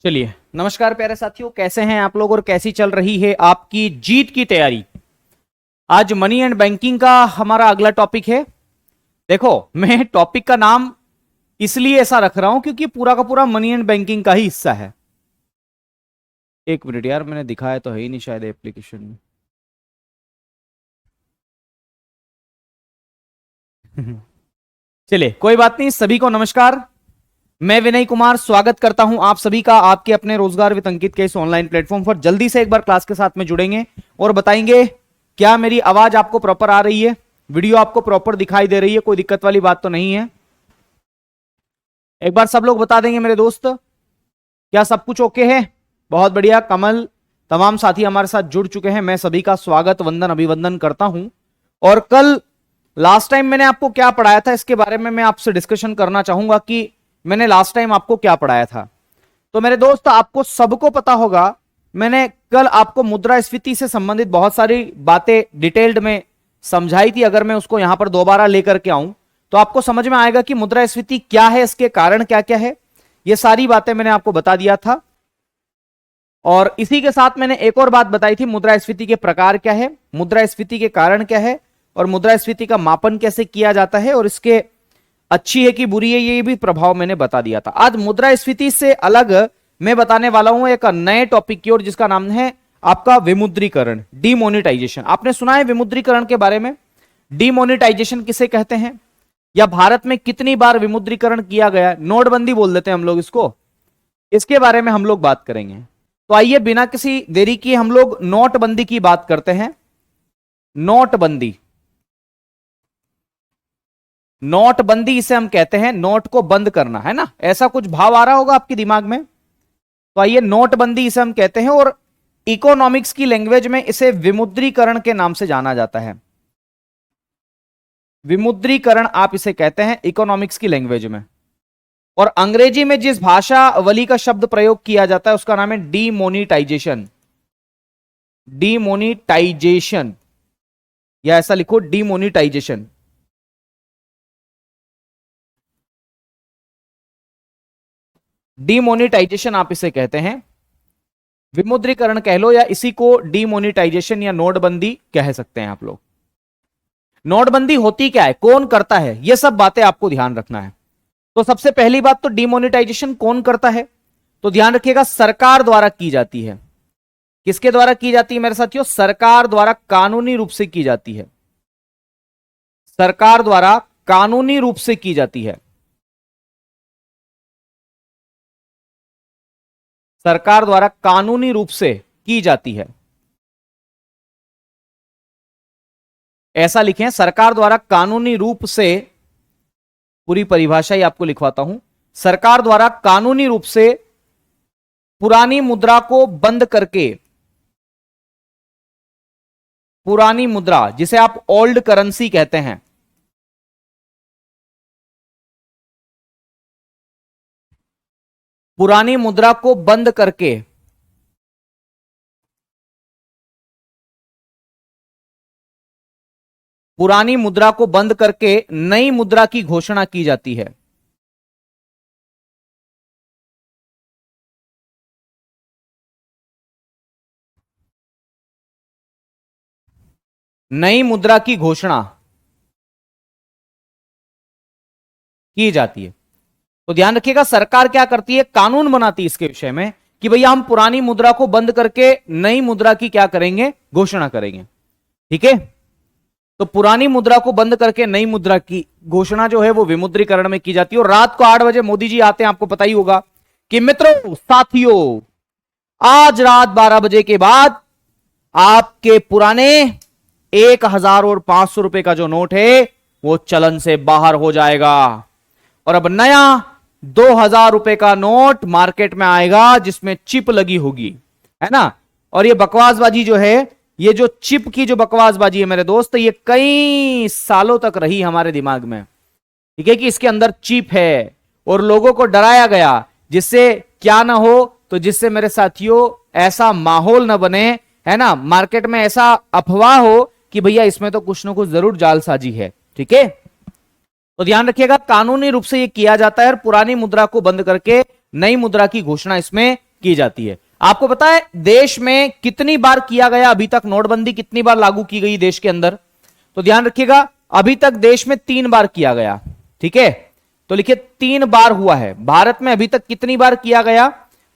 चलिए, नमस्कार प्यारे साथियों, कैसे हैं आप लोग और कैसी चल रही है आपकी जीत की तैयारी। आज मनी एंड बैंकिंग का हमारा अगला टॉपिक है। देखो, मैं टॉपिक का नाम इसलिए ऐसा रख रहा हूं क्योंकि पूरा का पूरा मनी एंड बैंकिंग का ही हिस्सा है। एक मिनट यार, मैंने दिखाया तो है ही नहीं शायद एप्लीकेशन में। चलिए, कोई बात नहीं। सभी को नमस्कार, मैं विनय कुमार स्वागत करता हूं आप सभी का आपके अपने रोजगार विद अंकित के इस ऑनलाइन प्लेटफॉर्म पर। जल्दी से एक बार क्लास के साथ में जुड़ेंगे और बताएंगे क्या मेरी आवाज आपको प्रॉपर आ रही है, वीडियो आपको प्रॉपर दिखाई दे रही है, कोई दिक्कत वाली बात तो नहीं है। एक बार सब लोग बता देंगे मेरे दोस्त, क्या सब कुछ ओके है? बहुत बढ़िया। कमल, तमाम साथी हमारे साथ जुड़ चुके हैं, मैं सभी का स्वागत वंदन अभिवंदन करता हूं। और कल लास्ट टाइम मैंने आपको क्या पढ़ाया था इसके बारे में मैं आपसे डिस्कशन करना चाहूंगा कि मैंने लास्ट टाइम आपको क्या पढ़ाया था। तो मेरे दोस्त, आपको सबको पता होगा, मैंने कल आपको मुद्रास्फीति से संबंधित बहुत सारी बातें डिटेल्ड में समझाई थी। अगर मैं उसको यहां पर दोबारा लेकर के आऊं तो आपको समझ में आएगा कि मुद्रास्फीति क्या है, इसके कारण क्या क्या है, ये सारी बातें मैंने आपको बता दिया था। और इसी के साथ मैंने एक और बात बताई थी, मुद्रास्फीति के प्रकार क्या है, मुद्रास्फीति के कारण क्या है, और मुद्रास्फीति का मापन कैसे किया जाता है, और इसके अच्छी है कि बुरी है ये भी प्रभाव मैंने बता दिया था। आज मुद्रास्फीति से अलग मैं बताने वाला हूं एक नए टॉपिक की ओर, जिसका नाम है आपका विमुद्रीकरण, डीमोनेटाइजेशन। आपने सुना है विमुद्रीकरण के बारे में? डीमोनेटाइजेशन किसे कहते हैं, या भारत में कितनी बार विमुद्रीकरण किया गया? नोटबंदी बोल देते हैं हम लोग इसको, इसके बारे में हम लोग बात करेंगे। तो आइए बिना किसी देरी किए हम लोग नोटबंदी की बात करते हैं। नोटबंदी, नोटबंदी इसे हम कहते हैं, नोट को बंद करना, है ना? ऐसा कुछ भाव आ रहा होगा आपके दिमाग में। तो आइए, नोटबंदी इसे हम कहते हैं, और इकोनॉमिक्स की लैंग्वेज में इसे विमुद्रीकरण के नाम से जाना जाता है। विमुद्रीकरण आप इसे कहते हैं इकोनॉमिक्स की लैंग्वेज में। और अंग्रेजी में जिस भाषावली का शब्द प्रयोग किया जाता है उसका नाम है डीमोनिटाइजेशन। डीमोनिटाइजेशन, या ऐसा लिखो डीमोनिटाइजेशन। डीमोनेटाइजेशन आप इसे कहते हैं, विमुद्रीकरण कह लो, या इसी को डीमोनेटाइजेशन या नोटबंदी कह सकते हैं आप लोग। नोटबंदी होती क्या है, कौन करता है, ये सब बातें आपको ध्यान रखना है। तो सबसे पहली बात तो डीमोनेटाइजेशन कौन करता है, तो ध्यान रखिएगा, सरकार द्वारा की जाती है। किसके द्वारा की जाती है मेरे साथियों? सरकार द्वारा कानूनी रूप से की जाती है। सरकार द्वारा कानूनी रूप से की जाती है। सरकार द्वारा कानूनी रूप से की जाती है, ऐसा लिखें, सरकार द्वारा कानूनी रूप से। पूरी परिभाषा ही आपको लिखवाता हूं। सरकार द्वारा कानूनी रूप से पुरानी मुद्रा को बंद करके, पुरानी मुद्रा जिसे आप ओल्ड करेंसी कहते हैं, पुरानी मुद्रा को बंद करके पुरानी मुद्रा को बंद करके नई मुद्रा की घोषणा की जाती है। नई मुद्रा की घोषणा की जाती है। तो ध्यान रखिएगा, सरकार क्या करती है, कानून बनाती है इसके विषय में कि भैया हम पुरानी मुद्रा को बंद करके नई मुद्रा की क्या करेंगे, घोषणा करेंगे। ठीक है, तो पुरानी मुद्रा को बंद करके नई मुद्रा की घोषणा जो है वो विमुद्रीकरण में की जाती है। और रात को 8 बजे मोदी जी आते हैं, आपको पता ही होगा कि मित्रों साथियों, आज रात 12 बजे के बाद आपके पुराने 1000 और 500 रुपए का जो नोट है वो चलन से बाहर हो जाएगा, और अब नया 2000 रुपए का नोट मार्केट में आएगा जिसमें चिप लगी होगी, है ना? और ये बकवासबाजी जो है, ये जो चिप की जो बकवासबाजी है मेरे दोस्त, ये कई सालों तक रही हमारे दिमाग में। ठीक है, कि इसके अंदर चिप है, और लोगों को डराया गया, जिससे क्या ना हो, तो जिससे मेरे साथियों ऐसा माहौल ना बने, है ना, मार्केट में ऐसा अफवाह हो कि भैया इसमें तो कुछ ना कुछ जरूर जालसाजी है। ठीक है, तो ध्यान रखिएगा, कानूनी रूप से यह किया जाता है, और पुरानी मुद्रा को बंद करके नई मुद्रा की घोषणा इसमें की जाती है। आपको पता है देश में कितनी बार किया गया अभी तक नोटबंदी, कितनी बार लागू की गई देश के अंदर? तो ध्यान रखिएगा, अभी तक देश में 3 बार किया गया। ठीक है, तो लिखिए 3 बार हुआ है। भारत में अभी तक कितनी बार किया गया?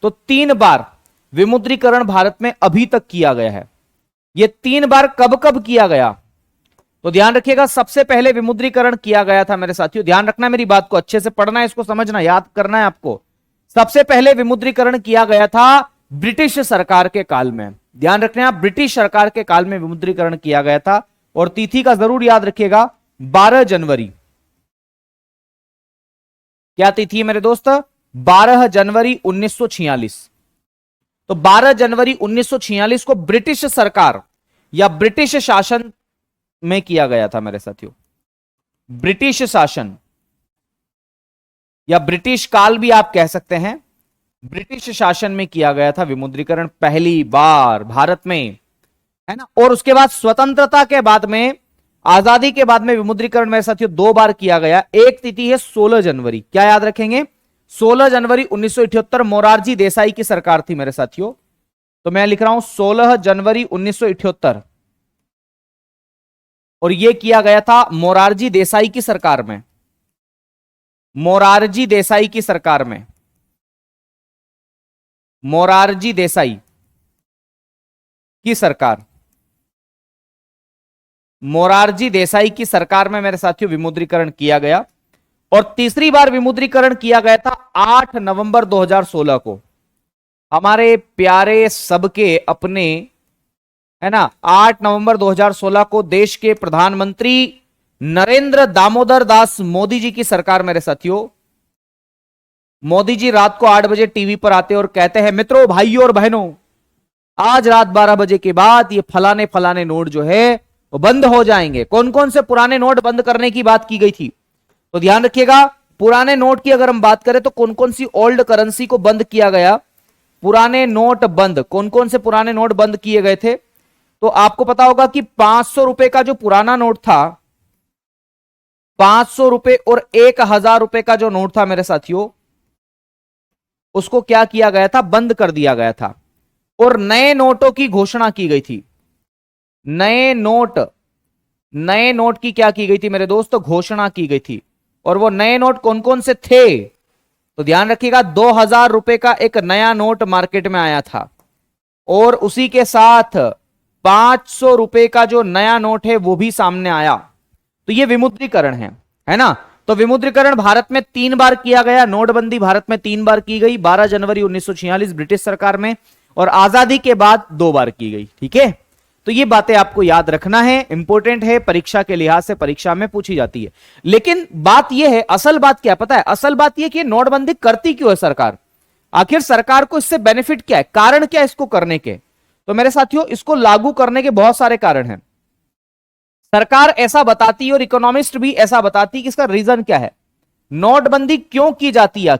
तो 3 बार विमुद्रीकरण भारत में अभी तक किया गया है। ये 3 बार कब कब किया गया? तो ध्यान रखिएगा, सबसे पहले विमुद्रीकरण किया गया था मेरे साथियों, ध्यान रखना मेरी बात को, अच्छे से पढ़ना है, इसको समझना, याद करना है आपको। सबसे पहले विमुद्रीकरण किया गया था ब्रिटिश सरकार के काल में। ध्यान रखना, ब्रिटिश सरकार के काल में विमुद्रीकरण किया गया था। और तिथि का जरूर याद रखिएगा, 12 जनवरी। क्या तिथि है मेरे दोस्त? 12 जनवरी 1946। तो 12 जनवरी 1946 को ब्रिटिश सरकार या ब्रिटिश शासन में किया गया था मेरे साथियों। ब्रिटिश शासन या ब्रिटिश काल भी आप कह सकते हैं, ब्रिटिश शासन में किया गया था विमुद्रीकरण पहली बार भारत में, है ना। और उसके बाद स्वतंत्रता के बाद में, आजादी के बाद में विमुद्रीकरण मेरे साथियों 2 बार किया गया। एक तिथि है 16 जनवरी, क्या याद रखेंगे? 16 जनवरी 1978 मोरारजी देसाई की सरकार थी मेरे साथियों। तो मैं लिख रहा हूं 16 जनवरी 1978, और यह किया गया था मोरारजी देसाई की सरकार में। मोरारजी देसाई की सरकार में, मोरारजी देसाई की सरकार, मोरारजी देसाई की सरकार में मेरे साथियों विमुद्रीकरण किया गया। और तीसरी बार विमुद्रीकरण किया गया था 8 नवंबर 2016 को। हमारे प्यारे सबके अपने, है ना, 8 नवंबर 2016 को देश के प्रधानमंत्री नरेंद्र दामोदर दास मोदी जी की सरकार मेरे साथियों, मोदी जी रात को 8 बजे टीवी पर आते और कहते हैं, मित्रों, भाइयों और बहनों, आज रात 12 बजे के बाद ये फलाने फलाने नोट जो है वो बंद हो जाएंगे। कौन कौन से पुराने नोट बंद करने की बात की गई थी? तो ध्यान रखिएगा, पुराने नोट की अगर हम बात करें तो कौन कौन सी ओल्ड करेंसी को बंद किया गया? पुराने नोट बंद, कौन कौन से पुराने नोट बंद किए गए थे? तो आपको पता होगा कि 500 रुपए का जो पुराना नोट था, 500 रुपए और 1000 रुपए का जो नोट था मेरे साथियों, उसको क्या किया गया था? बंद कर दिया गया था। और नए नोटों की घोषणा की गई थी। नए नोट की क्या की गई थी मेरे दोस्तों? घोषणा की गई थी। और वो नए नोट कौन कौन से थे? तो ध्यान रखिएगा, 2000 रुपए का एक नया नोट मार्केट में आया था, और उसी के साथ 500 रुपए का जो नया नोट है वो भी सामने आया। तो ये विमुद्रीकरण है ना। तो विमुद्रीकरण भारत में 3 बार किया गया, नोटबंदी भारत में 3 बार की गई, 12 जनवरी 1946 ब्रिटिश सरकार में, और आजादी के बाद 2 बार की गई। ठीक है, तो ये बातें आपको याद रखना है, इंपॉर्टेंट है, परीक्षा के लिहाज से परीक्षा में पूछी जाती है। लेकिन बात यह है, असल बात क्या पता है? असल बात यह कि नोटबंदी करती क्यों है सरकार? आखिर सरकार को इससे बेनिफिट क्या है, कारण क्या है इसको करने के? तो मेरे साथियों, इसको लागू करने के बहुत सारे कारण हैं। सरकार ऐसा बताती है और इकोनॉमिस्ट भी ऐसा बताती है कि इसका रीजन क्या है, नोटबंदी क्यों की जाती है,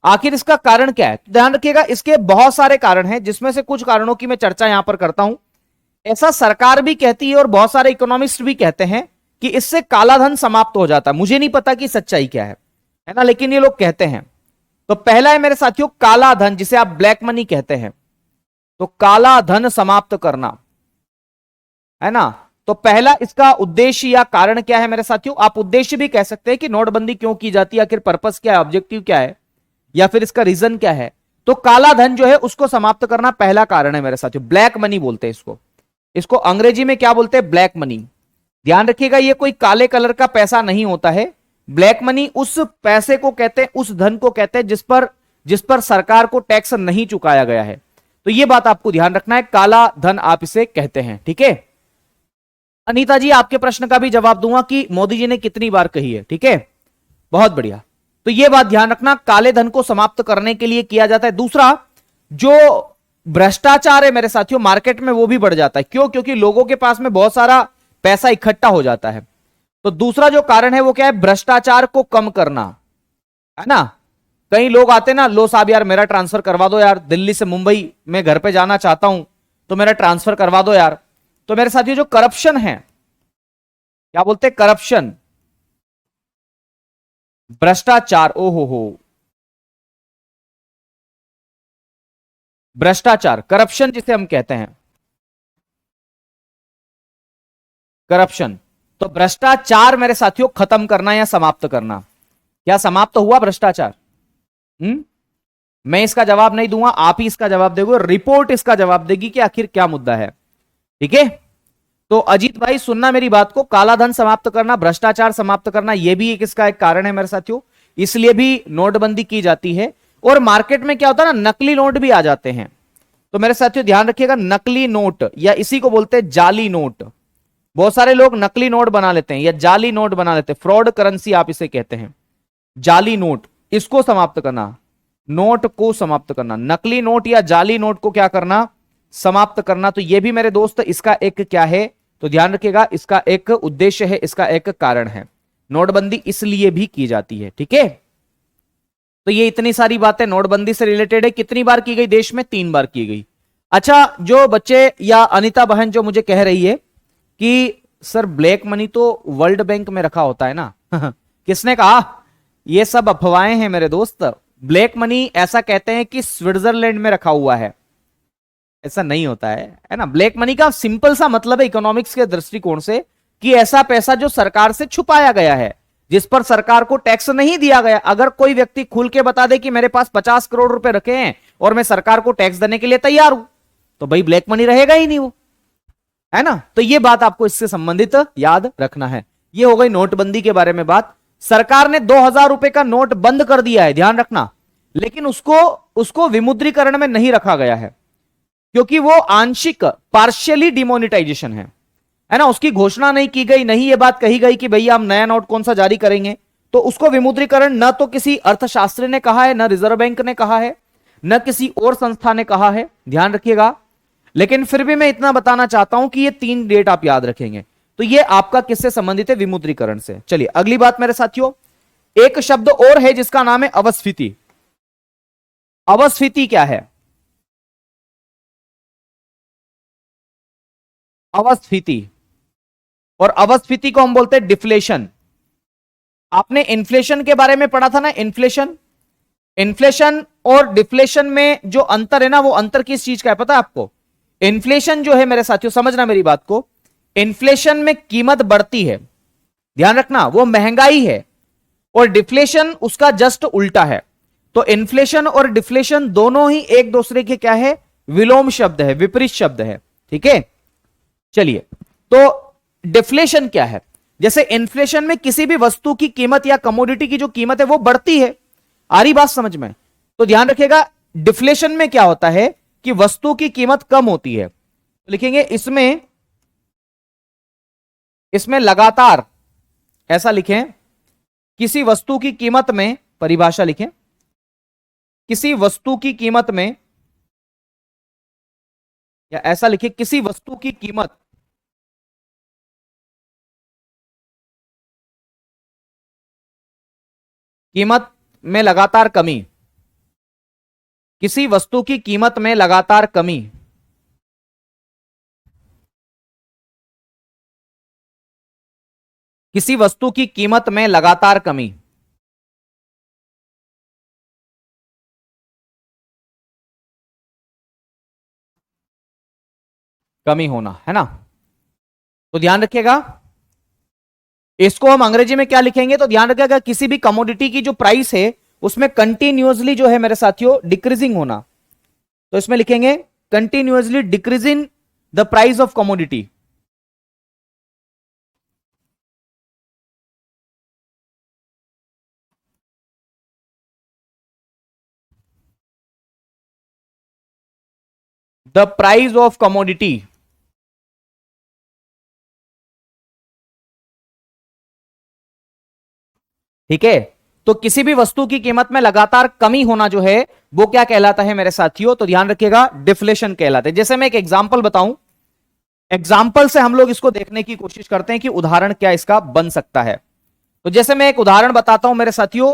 आखिर इसका कारण क्या है। तो ध्यान रखिएगा, इसके बहुत सारे कारण हैं, जिसमें से कुछ कारणों की मैं चर्चा यहां पर करता हूं। ऐसा सरकार भी कहती है और बहुत सारे इकोनॉमिस्ट भी कहते हैं कि इससे काला धन समाप्त हो जाता है। मुझे नहीं पता कि सच्चाई क्या है ना, लेकिन ये लोग कहते हैं। तो पहला है मेरे साथियों काला धन, जिसे आप ब्लैक मनी कहते हैं। तो काला धन समाप्त करना, है ना। तो पहला इसका उद्देश्य या कारण क्या है मेरे साथियों? आप उद्देश्य भी कह सकते हैं कि नोटबंदी क्यों की जाती है, आखिर पर्पस क्या है, ऑब्जेक्टिव क्या है, या फिर इसका रीजन क्या है। तो काला धन जो है उसको समाप्त करना पहला कारण है मेरे साथियों। ब्लैक मनी बोलते हैं इसको अंग्रेजी में क्या बोलते हैं? Black money. ध्यान रखिएगा, ये कोई काले कलर का पैसा नहीं होता है। ब्लैक मनी उस पैसे को कहते हैं, उस धन को कहते हैं जिस पर सरकार को टैक्स नहीं चुकाया गया है। तो ये बात आपको ध्यान रखना है, काला धन आप इसे कहते हैं। ठीक है, अनीता जी आपके प्रश्न का भी जवाब दूंगा कि मोदी जी ने कितनी बार कही है। ठीक है, बहुत बढ़िया। तो यह बात ध्यान रखना, काले धन को समाप्त करने के लिए किया जाता है। दूसरा, जो भ्रष्टाचार है मेरे साथियों मार्केट में, वो भी बढ़ जाता है। क्यों? क्योंकि लोगों के पास में बहुत सारा पैसा इकट्ठा हो जाता है। तो दूसरा जो कारण है वो क्या है? भ्रष्टाचार को कम करना, है ना। कई लोग आते ना, लो साहब यार मेरा ट्रांसफर करवा दो यार, दिल्ली से मुंबई में घर पे जाना चाहता हूं, तो मेरा ट्रांसफर करवा दो यार। तो मेरे साथियों जो करप्शन है, क्या बोलते हैं? करप्शन, भ्रष्टाचार, ओहो हो, भ्रष्टाचार, करप्शन जिसे हम कहते हैं, करप्शन। तो भ्रष्टाचार मेरे साथियों खत्म करना या समाप्त करना, क्या समाप्त हुआ भ्रष्टाचार? मैं इसका जवाब नहीं दूंगा, आप ही इसका जवाब दोगे, रिपोर्ट इसका जवाब देगी कि आखिर क्या मुद्दा है। ठीक है, तो अजीत भाई सुनना मेरी बात को, काला धन समाप्त करना, भ्रष्टाचार समाप्त करना, यह भी इसका एक कारण है मेरे साथियों, इसलिए भी नोटबंदी की जाती है। और मार्केट में क्या होता है ना, नकली नोट भी आ जाते हैं। तो मेरे साथियों ध्यान रखिएगा, नकली नोट या इसी को बोलते हैं जाली नोट, बहुत सारे लोग नकली नोट बना लेते हैं या जाली नोट बना लेते हैं, फ्रॉड करेंसी आप इसे कहते हैं, जाली नोट, इसको समाप्त करना, नोट को समाप्त करना, नकली नोट या जाली नोट को क्या करना, समाप्त करना। तो यह भी मेरे दोस्त इसका एक क्या है, तो ध्यान रखिएगा, इसका एक उद्देश्य है, इसका एक कारण है, नोटबंदी इसलिए भी की जाती है। ठीक है, तो ये इतनी सारी बातें नोटबंदी से रिलेटेड है। कितनी बार की गई देश में? 3 बार की गई। अच्छा, जो बच्चे या अनिता बहन जो मुझे कह रही है कि सर ब्लैक मनी तो वर्ल्ड बैंक में रखा होता है ना किसने कहा? ये सब अफवाहें हैं मेरे दोस्त। ब्लैक मनी ऐसा कहते हैं कि स्विट्जरलैंड में रखा हुआ है, ऐसा नहीं होता है ना। ब्लैक मनी का सिंपल सा मतलब है इकोनॉमिक्स के दृष्टिकोण से कि ऐसा पैसा जो सरकार से छुपाया गया है, जिस पर सरकार को टैक्स नहीं दिया गया। अगर कोई व्यक्ति खुल के बता दे कि मेरे पास 50 करोड़ रुपए रखे हैं और मैं सरकार को टैक्स देने के लिए तैयार हूं, तो भाई ब्लैक मनी रहेगा ही नहीं वो, है ना। तो ये बात आपको इससे संबंधित याद रखना है। ये हो गई नोटबंदी के बारे में बात। सरकार ने 2000 रुपए का नोट बंद कर दिया है, ध्यान रखना, लेकिन उसको विमुद्रीकरण में नहीं रखा गया है, क्योंकि वो आंशिक पार्शियली डिमोनिटाइजेशन है ना। उसकी घोषणा नहीं की गई, नहीं ये बात कही गई कि भैया हम नया नोट कौन सा जारी करेंगे। तो उसको विमुद्रीकरण न तो किसी अर्थशास्त्री ने कहा है, न रिजर्व बैंक ने कहा है, न किसी और संस्था ने कहा है, ध्यान रखिएगा। लेकिन फिर भी मैं इतना बताना चाहता हूं कि ये 3 डेट आप याद रखेंगे। तो ये आपका किससे संबंधित है? विमुद्रीकरण से। चलिए अगली बात मेरे साथियों, एक शब्द और है जिसका नाम है अवस्फीति। अवस्फीति क्या है? अवस्फीति, और अवस्फीति को हम बोलते हैं डिफ्लेशन। आपने इन्फ्लेशन के बारे में पढ़ा था ना, इन्फ्लेशन। इन्फ्लेशन और डिफ्लेशन में जो अंतर है ना, वो अंतर किस चीज का है पता है आपको? इन्फ्लेशन जो है मेरे साथियों, समझना मेरी बात को, इन्फ्लेशन में कीमत बढ़ती है, ध्यान रखना, वो महंगाई है। और डिफ्लेशन उसका जस्ट उल्टा है। तो इन्फ्लेशन और डिफ्लेशन दोनों ही एक दूसरे के क्या है? विलोम शब्द है, विपरीत शब्द है। ठीक है, चलिए, तो डिफ्लेशन क्या है? जैसे इन्फ्लेशन में किसी भी वस्तु की कीमत या कमोडिटी की जो कीमत है वो बढ़ती है, आ रही बात समझ में? तो ध्यान रखिएगा, डिफ्लेशन में क्या होता है कि वस्तु की कीमत कम होती है। तो लिखेंगे इसमें लगातार, ऐसा लिखें, किसी वस्तु की कीमत में, परिभाषा लिखें, किसी वस्तु की कीमत में, या ऐसा लिखें, किसी वस्तु की कीमत में लगातार कमी, किसी वस्तु की कीमत में लगातार कमी, किसी वस्तु की कीमत में लगातार कमी, कमी होना, है ना। तो ध्यान रखिएगा, इसको हम अंग्रेजी में क्या लिखेंगे? तो ध्यान रखिएगा, किसी भी कमोडिटी की जो प्राइस है उसमें कंटिन्यूअसली जो है मेरे साथियों डिक्रीजिंग होना। तो इसमें लिखेंगे continuously decreasing the price of commodity. The price of commodity, ठीक है। तो किसी भी वस्तु की कीमत में लगातार कमी होना जो है वो क्या कहलाता है मेरे साथियों? तो ध्यान रखिएगा, डिफ्लेशन कहलाता है। जैसे मैं एक एग्जांपल बताऊं, एग्जाम्पल से हम लोग इसको देखने की कोशिश करते हैं कि उदाहरण क्या इसका बन सकता है। तो जैसे मैं एक उदाहरण बताता हूं मेरे साथियों,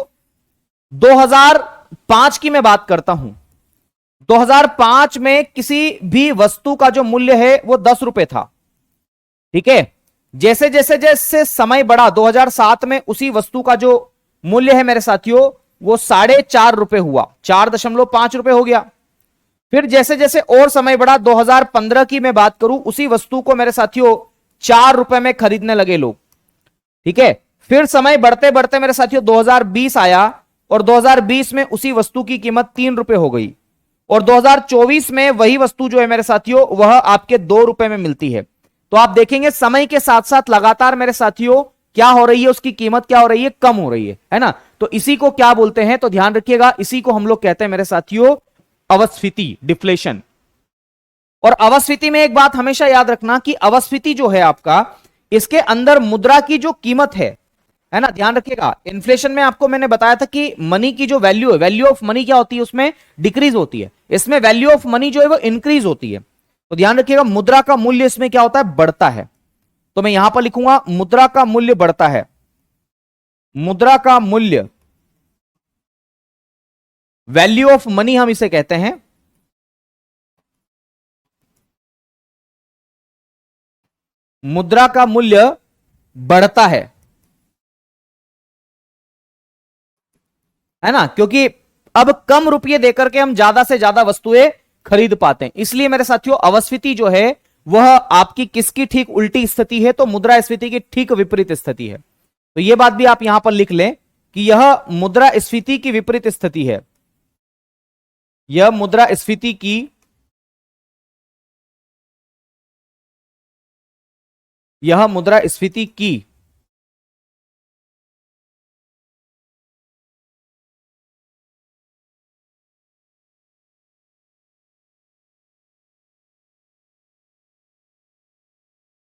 2005 की मैं बात करता हूं। 2005 में किसी भी वस्तु का जो मूल्य है वो 10 रुपए था, ठीक है। जैसे जैसे जैसे समय बढ़ा, 2007 में उसी वस्तु का जो मूल्य है मेरे साथियों वो 4.5 रुपए हुआ, 4.5 रुपए हो गया। फिर जैसे जैसे और समय बढ़ा, 2015 की मैं बात करूं, उसी वस्तु को मेरे साथियों 4 रुपए में खरीदने लगे लोग, ठीक है। फिर समय बढ़ते बढ़ते मेरे साथियों 2020 आया, और 2020 में उसी वस्तु की कीमत 3 रुपए हो गई, और 2024 में वही वस्तु जो है मेरे साथियों वह आपके 2 रुपए में मिलती है। तो आप देखेंगे समय के साथ साथ लगातार मेरे साथियों क्या हो रही है, उसकी कीमत क्या हो रही है, कम हो रही है ना। तो इसी को क्या बोलते हैं, तो ध्यान रखिएगा, इसी को हम लोग कहते हैं मेरे साथियों अवस्फीति, डिफ्लेशन। और अवस्फीति में एक बात हमेशा याद रखना कि अवस्फीति जो है आपका, इसके अंदर मुद्रा की जो कीमत है ना, ध्यान रखिएगा। इन्फ्लेशन में आपको मैंने बताया था कि मनी की जो वैल्यू है, वैल्यू ऑफ मनी क्या होती है, उसमें डिक्रीज होती है, इसमें वैल्यू ऑफ मनी जो है वो इंक्रीज होती है। तो ध्यान रखिएगा, मुद्रा का मूल्य इसमें क्या होता है, बढ़ता है। तो मैं यहां पर लिखूंगा मुद्रा का मूल्य बढ़ता है, मुद्रा का मूल्य, वैल्यू ऑफ मनी हम इसे कहते हैं। मुद्रा का मूल्य बढ़ता है ना, क्योंकि अब कम रुपये देकर के हम ज्यादा से ज्यादा वस्तुएं खरीद पाते हैं। इसलिए मेरे साथियों अवस्फीति जो है वह आपकी किसकी ठीक उल्टी स्थिति है, तो मुद्रास्फीति की ठीक विपरीत स्थिति है। तो यह बात भी आप यहां पर लिख लें कि यह मुद्रास्फीति की विपरीत स्थिति है, यह मुद्रास्फीति की, यह मुद्रास्फीति की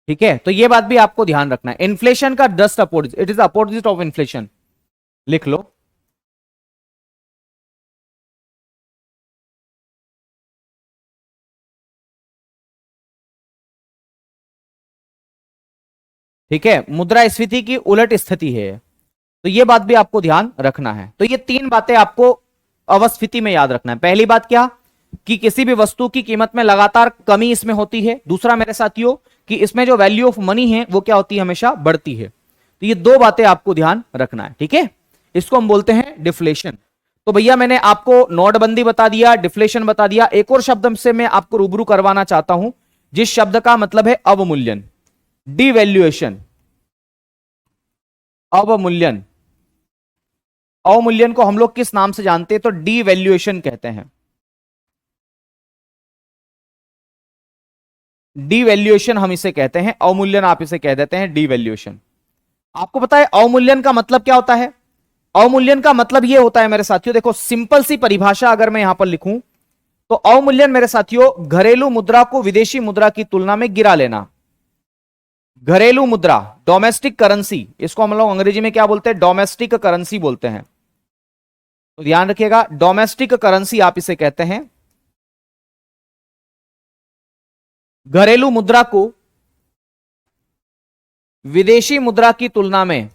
ठीक है। तो यह बात भी आपको ध्यान रखना है, इन्फ्लेशन का just opposite, it is opposite of inflation, लिख लो। ठीक है, मुद्रास्फीति की उलट स्थिति है, तो यह बात भी आपको ध्यान रखना है। तो ये 3 बातें आपको अवस्फीति में याद रखना है। पहली बात क्या, कि किसी भी वस्तु की कीमत में लगातार कमी इसमें होती है। दूसरा मेरे साथियों कि इसमें जो वैल्यू ऑफ मनी है वो क्या होती है, हमेशा बढ़ती है। तो ये 2 बातें आपको ध्यान रखना है, ठीक है। इसको हम बोलते हैं डिफ्लेशन। तो भैया मैंने आपको नोटबंदी बता दिया, डिफ्लेशन बता दिया, एक और शब्द से मैं आपको रूबरू करवाना चाहता हूं, जिस शब्द का मतलब है अवमूल्यन, डिवैल्यूएशन, अवमूल्यन। अवमूल्यन को हम लोग किस नाम से जानते हैं, तो डिवैल्यूएशन कहते हैं। डिवैल्यूएशन हम इसे कहते हैं, अवमूल्यन आप इसे कह देते हैं डिवैल्यूएशन। आपको पता है अवमूल्यन का मतलब क्या होता है, अवमूल्यन का मतलब यह होता है मेरे साथियों, देखो सिंपल सी परिभाषा अगर मैं यहां पर लिखूं, तो अवमूल्यन मेरे साथियों घरेलू मुद्रा को विदेशी मुद्रा की तुलना में गिरा लेना। घरेलू मुद्रा, डोमेस्टिक करेंसी, इसको हम लोग अंग्रेजी में क्या बोलते हैं, डोमेस्टिक करेंसी बोलते हैं। तो ध्यान रखिएगा, डोमेस्टिक करेंसी आप इसे कहते हैं। घरेलू मुद्रा को विदेशी मुद्रा की तुलना में,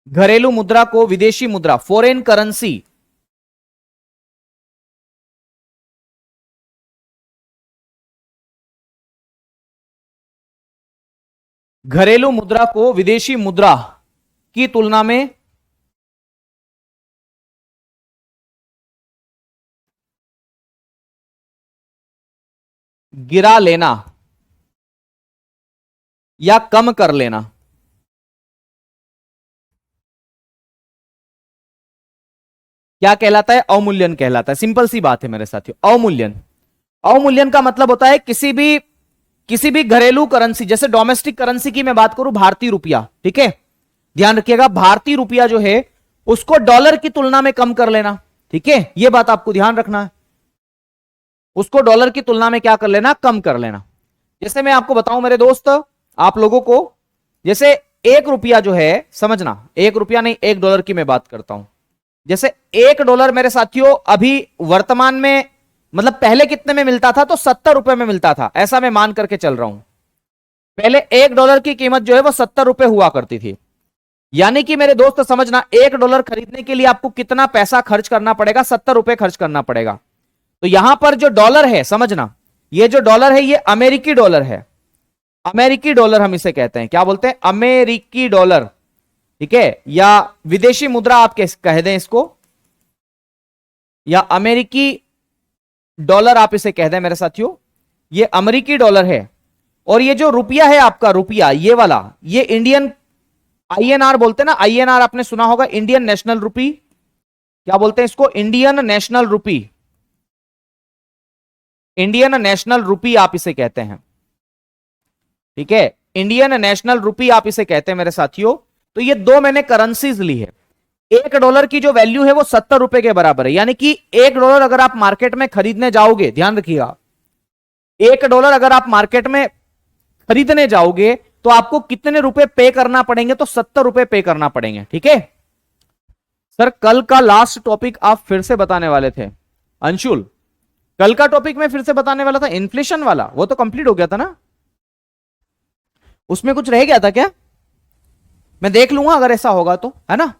घरेलू मुद्रा को विदेशी मुद्रा, फॉरेन करेंसी, घरेलू मुद्रा को विदेशी मुद्रा की तुलना में गिरा लेना या कम कर लेना, क्या कहलाता है, अवमूल्यन कहलाता है। सिंपल सी बात है मेरे साथियों, अवमूल्यन। अवमूल्यन का मतलब होता है किसी भी घरेलू करेंसी, जैसे डोमेस्टिक करेंसी की मैं बात करूं भारतीय रुपया, ठीक है, ध्यान रखिएगा भारतीय रुपया जो है उसको डॉलर की तुलना में कम कर लेना, ठीक है, यह बात आपको ध्यान रखना है, उसको डॉलर की तुलना में क्या कर लेना, कम कर लेना। जैसे मैं आपको बताऊं मेरे दोस्त, आप लोगों को, जैसे 1 रुपया जो है, समझना 1 रुपया नहीं, $1 की मैं बात करता हूं। जैसे $1 मेरे साथियों अभी वर्तमान में, मतलब पहले कितने में मिलता था, तो 70 रुपए में मिलता था, ऐसा मैं मान करके चल रहा हूं। पहले $1 की कीमत जो है वो 70 रुपए हुआ करती थी। यानी कि मेरे दोस्त समझना, $1 खरीदने के लिए आपको कितना पैसा खर्च करना पड़ेगा, 70 रुपए खर्च करना पड़ेगा। तो यहां पर जो डॉलर है, समझना ये जो डॉलर है ये अमेरिकी डॉलर है, अमेरिकी डॉलर हम इसे कहते हैं, क्या बोलते हैं, अमेरिकी डॉलर, ठीक है, या विदेशी मुद्रा आप कह दें इसको, या अमेरिकी डॉलर आप इसे कह दें मेरे साथियों, ये अमेरिकी डॉलर है। और ये जो रुपया है आपका, रुपया ये वाला, ये इंडियन आईएनआर बोलते हैं ना, आईएनआर आपने सुना होगा, इंडियन नेशनल रुपी। क्या बोलते हैं इसको? इंडियन नेशनल रुपी। इंडियन नेशनल रुपी आप इसे कहते हैं, ठीक है, इंडियन नेशनल रुपी आप इसे कहते हैं मेरे साथियों। तो ये दो मैंने करेंसीज ली है। $1 की जो वैल्यू है वो 70 रुपए के बराबर है, यानी कि $1 अगर आप मार्केट में खरीदने जाओगे, ध्यान रखिएगा, $1 अगर आप मार्केट में खरीदने जाओगे तो आपको कितने रुपए पे करना पड़ेंगे? तो 70 रुपए पे करना पड़ेंगे, ठीक है। सर कल का लास्ट टॉपिक आप फिर से बताने वाले थे अंशुल, कल का टॉपिक मैं फिर से बताने वाला था, इन्फ्लेशन वाला, वो तो कंप्लीट हो गया था ना, उसमें कुछ रह गया था क्या? मैं देख लूंगा अगर ऐसा होगा तो, है ना।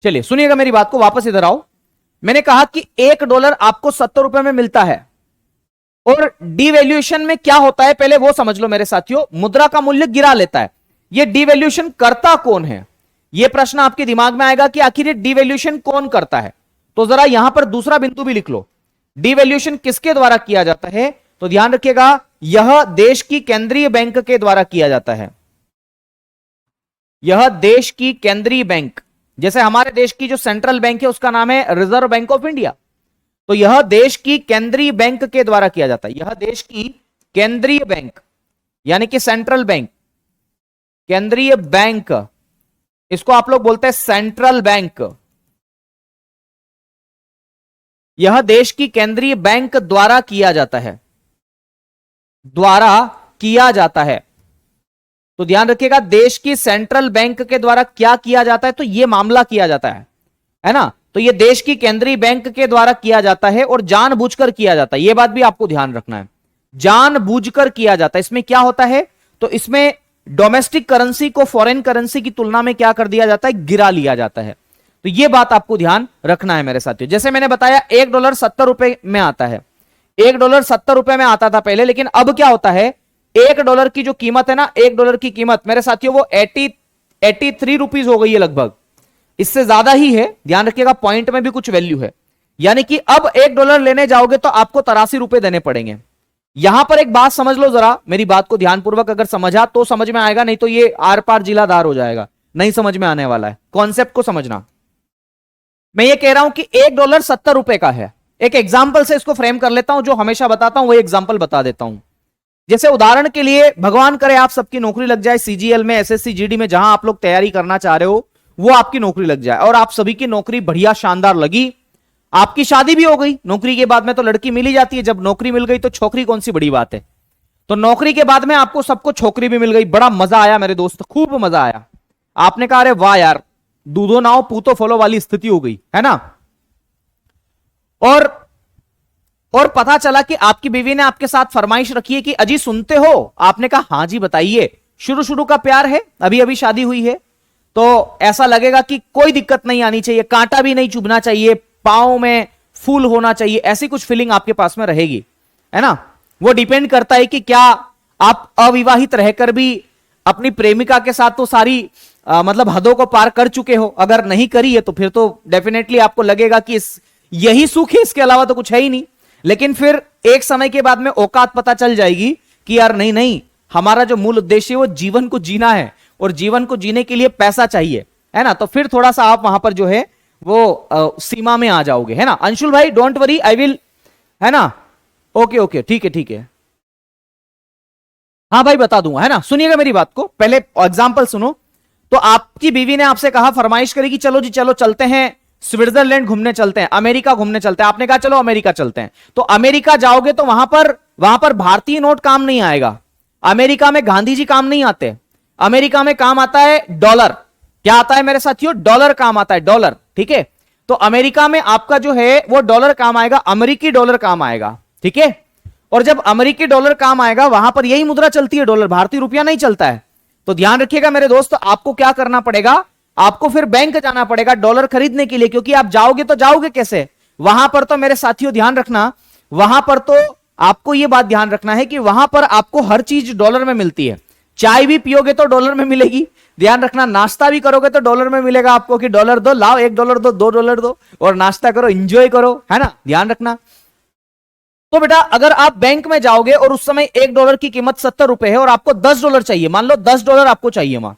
चलिए सुनिएगा मेरी बात को, वापस इधर आओ। मैंने कहा कि $1 आपको 70 रुपए में मिलता है, और डिवैल्यूएशन में क्या होता है पहले वो समझ लो मेरे साथियों, मुद्रा का मूल्य गिरा लेता है। ये डिवैल्यूएशन करता कौन है? ये प्रश्न आपके दिमाग में आएगा कि आखिर ये डिवैल्यूएशन कौन करता है। तो जरा यहां पर दूसरा बिंदु भी लिख लो, डिवैल्यूएशन किसके द्वारा किया जाता है? तो ध्यान रखिएगा, यह देश की केंद्रीय बैंक के द्वारा किया जाता है। यह देश की केंद्रीय बैंक, जैसे हमारे देश की जो सेंट्रल बैंक है उसका नाम है रिजर्व बैंक ऑफ इंडिया, तो यह देश की केंद्रीय बैंक के द्वारा किया जाता है। यह देश की केंद्रीय बैंक यानी कि सेंट्रल बैंक, केंद्रीय बैंक, इसको आप लोग बोलते हैं सेंट्रल बैंक। यह देश की केंद्रीय बैंक द्वारा किया जाता है, द्वारा किया जाता है। तो ध्यान रखिएगा, देश की सेंट्रल बैंक के द्वारा क्या किया जाता है? तो यह मामला किया जाता है ना। तो यह देश की केंद्रीय बैंक के द्वारा किया जाता है और जानबूझकर किया जाता है, यह बात भी आपको ध्यान रखना है, जानबूझकर किया जाता है। इसमें क्या होता है? तो इसमें डोमेस्टिक करेंसी को फॉरेन करेंसी की तुलना में क्या कर दिया जाता है? गिरा लिया जाता है। तो यह बात आपको ध्यान रखना है मेरे साथियों। जैसे मैंने बताया $1 70 रुपए में आता है, $1 70 रुपए में आता था पहले, लेकिन अब क्या होता है? $1 की जो कीमत है ना, $1 की कीमत मेरे साथियों वो 83 रुपीज हो गई है लगभग, इससे ज्यादा ही है, ध्यान रखिएगा, पॉइंट में भी कुछ वैल्यू है। यानी कि अब $1 लेने जाओगे तो आपको 83 रुपए देने पड़ेंगे। यहां पर एक बात समझ लो जरा, मेरी बात को ध्यानपूर्वक अगर समझा तो समझ में आएगा, नहीं तो ये आर पार जिलादार हो जाएगा, नहीं समझ में आने वाला है। कॉन्सेप्ट को समझना, मैं ये कह रहा हूं कि $1 70 रुपए का है। एक एग्जाम्पल से इसको फ्रेम कर लेता हूं, जो हमेशा बताता हूं वही एग्जाम्पल बता देता हूं। जैसे उदाहरण के लिए, भगवान करे आप सबकी नौकरी लग जाए, सीजीएल में, एसएससी जीडी में, जहां आप लोग तैयारी करना चाह रहे हो वो आपकी नौकरी लग जाए, और आप सभी की नौकरी बढ़िया शानदार लगी, आपकी शादी भी हो गई। नौकरी के बाद में तो लड़की मिल ही जाती है, जब नौकरी मिल गई तो छोकरी कौन सी बड़ी बात है। तो नौकरी के बाद में आपको सबको छोकरी भी मिल गई, बड़ा मजा आया मेरे दोस्त, खूब मजा आया। आपने कहा अरे वाह यार, दूधो नाव पूतो फॉलो वाली स्थिति हो गई, है ना। और पता चला कि आपकी बीवी ने आपके साथ फरमाइश रखी है कि अजी सुनते हो? आपने कहा हाँ जी बताइए। शुरू शुरू का प्यार है, अभी अभी शादी हुई है, तो ऐसा लगेगा कि कोई दिक्कत नहीं आनी चाहिए, कांटा भी नहीं चुभना चाहिए, पांव में फूल होना चाहिए, ऐसी कुछ फीलिंग आपके पास में रहेगी, है ना। वो डिपेंड करता है कि क्या आप अविवाहित रहकर भी अपनी प्रेमिका के साथ तो सारी मतलब हदों को पार कर चुके हो। अगर नहीं करी है तो फिर तो डेफिनेटली आपको लगेगा कि यही सुख है, इसके अलावा तो कुछ है ही नहीं। लेकिन फिर एक समय के बाद में औकात पता चल जाएगी कि यार नहीं नहीं, हमारा जो मूल उद्देश्य है वो जीवन को जीना है, और जीवन को जीने के लिए पैसा चाहिए, है ना। तो फिर थोड़ा सा आप वहां पर जो है वो सीमा में आ जाओगे, है ना। अंशुल भाई डोंट वरी, आई विल, है ना। ओके ओके, ठीक है ठीक है, हाँ भाई बता दूंगा, है ना। सुनिएगा मेरी बात को, पहले एग्जांपल सुनो। तो आपकी बीवी ने आपसे कहा, फरमाइश करेगी, चलो जी चलो चलते हैं स्विट्जरलैंड घूमने चलते हैं, अमेरिका घूमने चलते हैं। आपने कहा चलो अमेरिका चलते हैं। तो अमेरिका जाओगे तो वहां पर भारतीय नोट काम नहीं आएगा, अमेरिका में गांधी जी काम नहीं आते, अमेरिका में काम आता है डॉलर। क्या आता है मेरे साथियों? डॉलर काम आता है, डॉलर, ठीक है। तो अमेरिका में आपका जो है वो डॉलर काम आएगा, अमेरिकी डॉलर काम आएगा, ठीक है। और जब अमेरिकी डॉलर काम आएगा, वहां पर यही मुद्रा चलती है, डॉलर, भारतीय रुपया नहीं चलता है। तो ध्यान रखिएगा मेरे दोस्त, आपको क्या करना पड़ेगा? आपको फिर बैंक जाना पड़ेगा डॉलर खरीदने के लिए, क्योंकि आप जाओगे तो जाओगे कैसे? वहां पर तो मेरे साथियों ध्यान रखना, वहां पर तो आपको यह बात ध्यान रखना है कि वहां पर आपको हर चीज डॉलर में मिलती है। चाय भी पियोगे तो डॉलर में मिलेगी, ध्यान रखना, नाश्ता भी करोगे तो डॉलर में मिलेगा आपको, कि डॉलर दो, लाओ $1 दो, $2 दो और नाश्ता करो, एंजॉय करो, है ना, ध्यान रखना। तो बेटा अगर आप बैंक में जाओगे और उस समय $1 की कीमत $70 है और आपको $10 चाहिए, मान लो $10 आपको चाहिए वहां,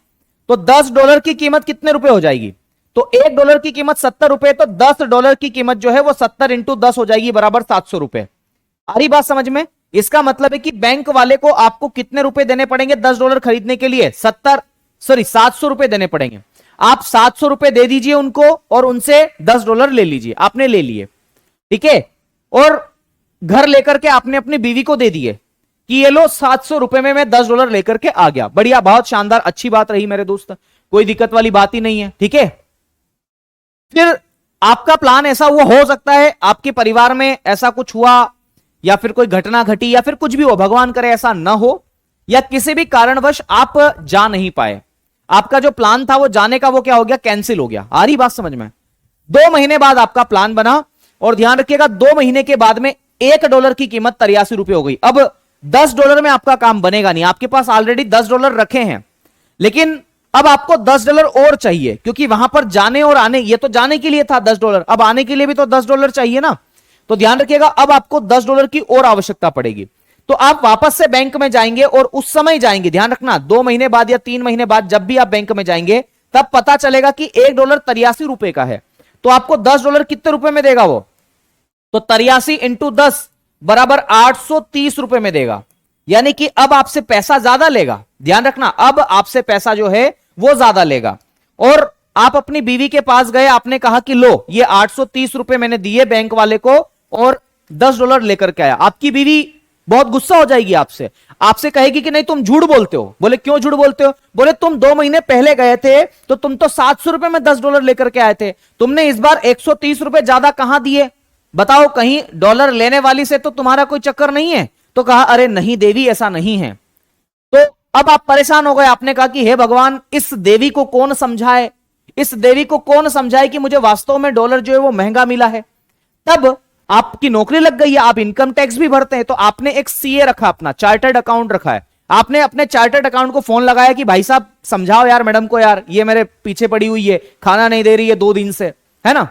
तो $10 की कीमत कितने रुपए हो जाएगी? तो $1 की कीमत $70, तो $10 की कीमत जो है वो 70 इंटू 10 हो जाएगी, बराबर $700। आ रही बात समझ में? इसका मतलब है कि बैंक वाले को आपको कितने रुपए देने पड़ेंगे $10 खरीदने के लिए? 700 रुपए देने पड़ेंगे। आप 700 रुपए दे दीजिए उनको और उनसे $10 ले लीजिए, आपने ले लिए, ठीक है, और घर लेकर के आपने अपनी बीवी को दे दिए कि ये लो 700 रुपए में मैं $10 लेकर के आ गया। बढ़िया, बहुत शानदार, अच्छी बात रही मेरे दोस्त, कोई दिक्कत वाली बात ही नहीं है, ठीक है। फिर आपका प्लान ऐसा हुआ, हो सकता है आपके परिवार में ऐसा कुछ हुआ या फिर कोई घटना घटी या फिर कुछ भी हो, भगवान करे ऐसा ना हो, या किसी भी कारणवश आप जा नहीं पाए, आपका जो प्लान था वो जाने का वो क्या हो गया, कैंसिल हो गया। आ रही बात समझ में? 2 महीने बाद आपका प्लान बना और ध्यान रखिएगा 2 महीने के बाद में $1 की कीमत $83 हो गई। अब $10 में आपका काम बनेगा नहीं, आपके पास ऑलरेडी $10 रखे हैं, लेकिन अब आपको $10 और चाहिए, क्योंकि वहां पर जाने और आने, ये तो जाने के लिए था $10, अब आने के लिए भी तो $10 चाहिए ना। तो ध्यान रखिएगा अब आपको $10 की और आवश्यकता पड़ेगी। तो आप वापस से बैंक में जाएंगे और उस समय जाएंगे, ध्यान रखना 2 महीने बाद या 3 महीने बाद जब भी आप बैंक में जाएंगे तब पता चलेगा कि $1 $83 का है, तो आपको $10 कितने रुपए में देगा वो? तो 83 इंटू 10 बराबर $830 में देगा, यानी कि अब आपसे पैसा ज्यादा लेगा, ध्यान रखना, अब आपसे पैसा जो है वो ज्यादा लेगा। और आप अपनी बीवी के पास गए, आपने कहा कि लो ये $830 मैंने दिए बैंक वाले को और $10 लेकर के आया। आपकी बीवी बहुत गुस्सा हो जाएगी आपसे, आपसे कहेगी कि नहीं तुम झूठ बोलते हो। बोले क्यों झूठ बोलते हो? बोले तुम 2 महीने पहले गए थे तो तुम तो $700 में $10 लेकर के आए थे, तुमने इस बार $130 ज्यादा कहां दिए? बताओ, कहीं डॉलर लेने वाली से तो तुम्हारा कोई चक्कर नहीं है? तो कहा अरे नहीं देवी, ऐसा नहीं है। तो अब आप परेशान हो गए, आपने कहा कि हे भगवान, इस देवी को कौन समझाए, इस देवी को कौन समझाए कि मुझे वास्तव में डॉलर जो है वो महंगा मिला है। तब आपकी नौकरी लग गई है, आप इनकम टैक्स भी भरते हैं, तो आपने एक सीए रखा, अपना चार्टर्ड अकाउंट रखा है। आपने अपने चार्टर्ड अकाउंट को फोन लगाया कि भाई साहब समझाओ यार मैडम को, यार ये मेरे पीछे पड़ी हुई है, खाना नहीं दे रही है 2 दिन से, है ना।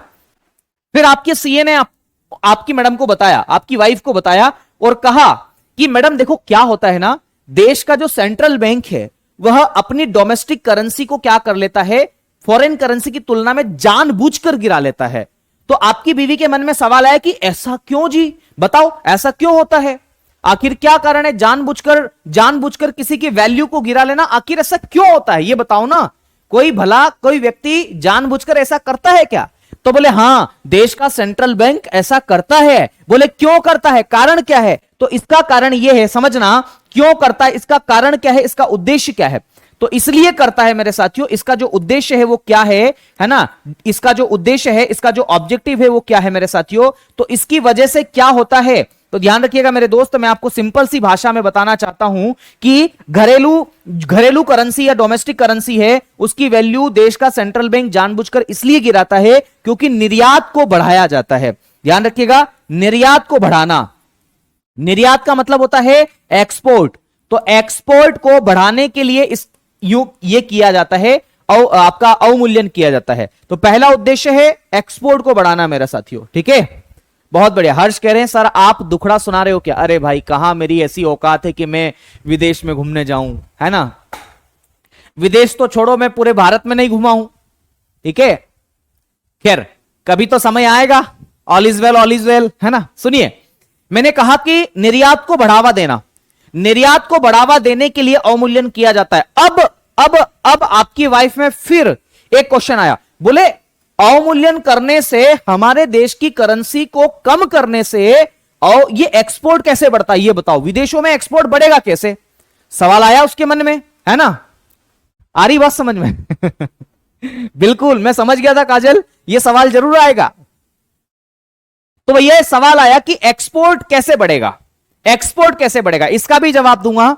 फिर आपके सीए ने आपकी मैडम को बताया, आपकी वाइफ को बताया और कहा कि मैडम देखो क्या होता है ना, देश का जो सेंट्रल बैंक है वह अपनी डोमेस्टिक करेंसी को क्या कर लेता है, फॉरेन करेंसी की तुलना में जानबूझकर गिरा लेता है। तो आपकी बीवी के मन में सवाल आया कि ऐसा क्यों जी, बताओ ऐसा क्यों होता है, आखिर क्या कारण है जानबूझकर किसी की वैल्यू को गिरा लेना, आखिर ऐसा क्यों होता है ये बताओ ना। कोई भला कोई व्यक्ति जानबूझकर ऐसा करता है क्या? तो बोले हां, देश का सेंट्रल बैंक ऐसा करता है। बोले क्यों करता है, कारण क्या है? तो इसका कारण यह है, समझना क्यों करता है, इसका कारण क्या है, इसका उद्देश्य क्या है। तो इसलिए करता है मेरे साथियों, इसका जो उद्देश्य है वो क्या है ना, इसका जो उद्देश्य है, इसका जो ऑब्जेक्टिव है वो क्या है मेरे साथियों। तो इसकी वजह से क्या होता है, तो ध्यान रखिएगा मेरे दोस्त, मैं आपको सिंपल सी भाषा में बताना चाहता हूं कि घरेलू करेंसी या डोमेस्टिक करेंसी है, उसकी वैल्यू देश का सेंट्रल बैंक जानबूझकर इसलिए गिराता है क्योंकि निर्यात को बढ़ाया जाता है। ध्यान रखिएगा, निर्यात को बढ़ाना, निर्यात का मतलब होता है एक्सपोर्ट। तो एक्सपोर्ट को बढ़ाने के लिए ये किया जाता है, आपका अवमूल्यन किया जाता है। तो पहला उद्देश्य है एक्सपोर्ट को बढ़ाना मेरा साथियों, ठीक है। बहुत बढ़िया। हर्ष कह रहे हैं सर आप दुखड़ा सुना रहे हो क्या? अरे भाई कहां मेरी ऐसी औकात है कि मैं विदेश में घूमने जाऊं, है ना। विदेश तो छोड़ो, मैं पूरे भारत में नहीं घुमा हूं, ठीक है। खैर कभी तो समय आएगा, ऑल इज वेल, है ना। सुनिए, मैंने कहा कि निर्यात को बढ़ावा देना, निर्यात को बढ़ावा देने के लिए अवमूल्यन किया जाता है। अब आपकी वाइफ में फिर एक क्वेश्चन आया, बोले अवमूल्यन करने से, हमारे देश की करेंसी को कम करने से और ये एक्सपोर्ट कैसे बढ़ता है ये बताओ, विदेशों में एक्सपोर्ट बढ़ेगा कैसे? सवाल आया उसके मन में, है ना। आ रही बात समझ में? बिल्कुल, मैं समझ गया था काजल, ये सवाल जरूर आएगा। तो भैया सवाल आया कि एक्सपोर्ट कैसे बढ़ेगा, एक्सपोर्ट कैसे बढ़ेगा, इसका भी जवाब दूंगा।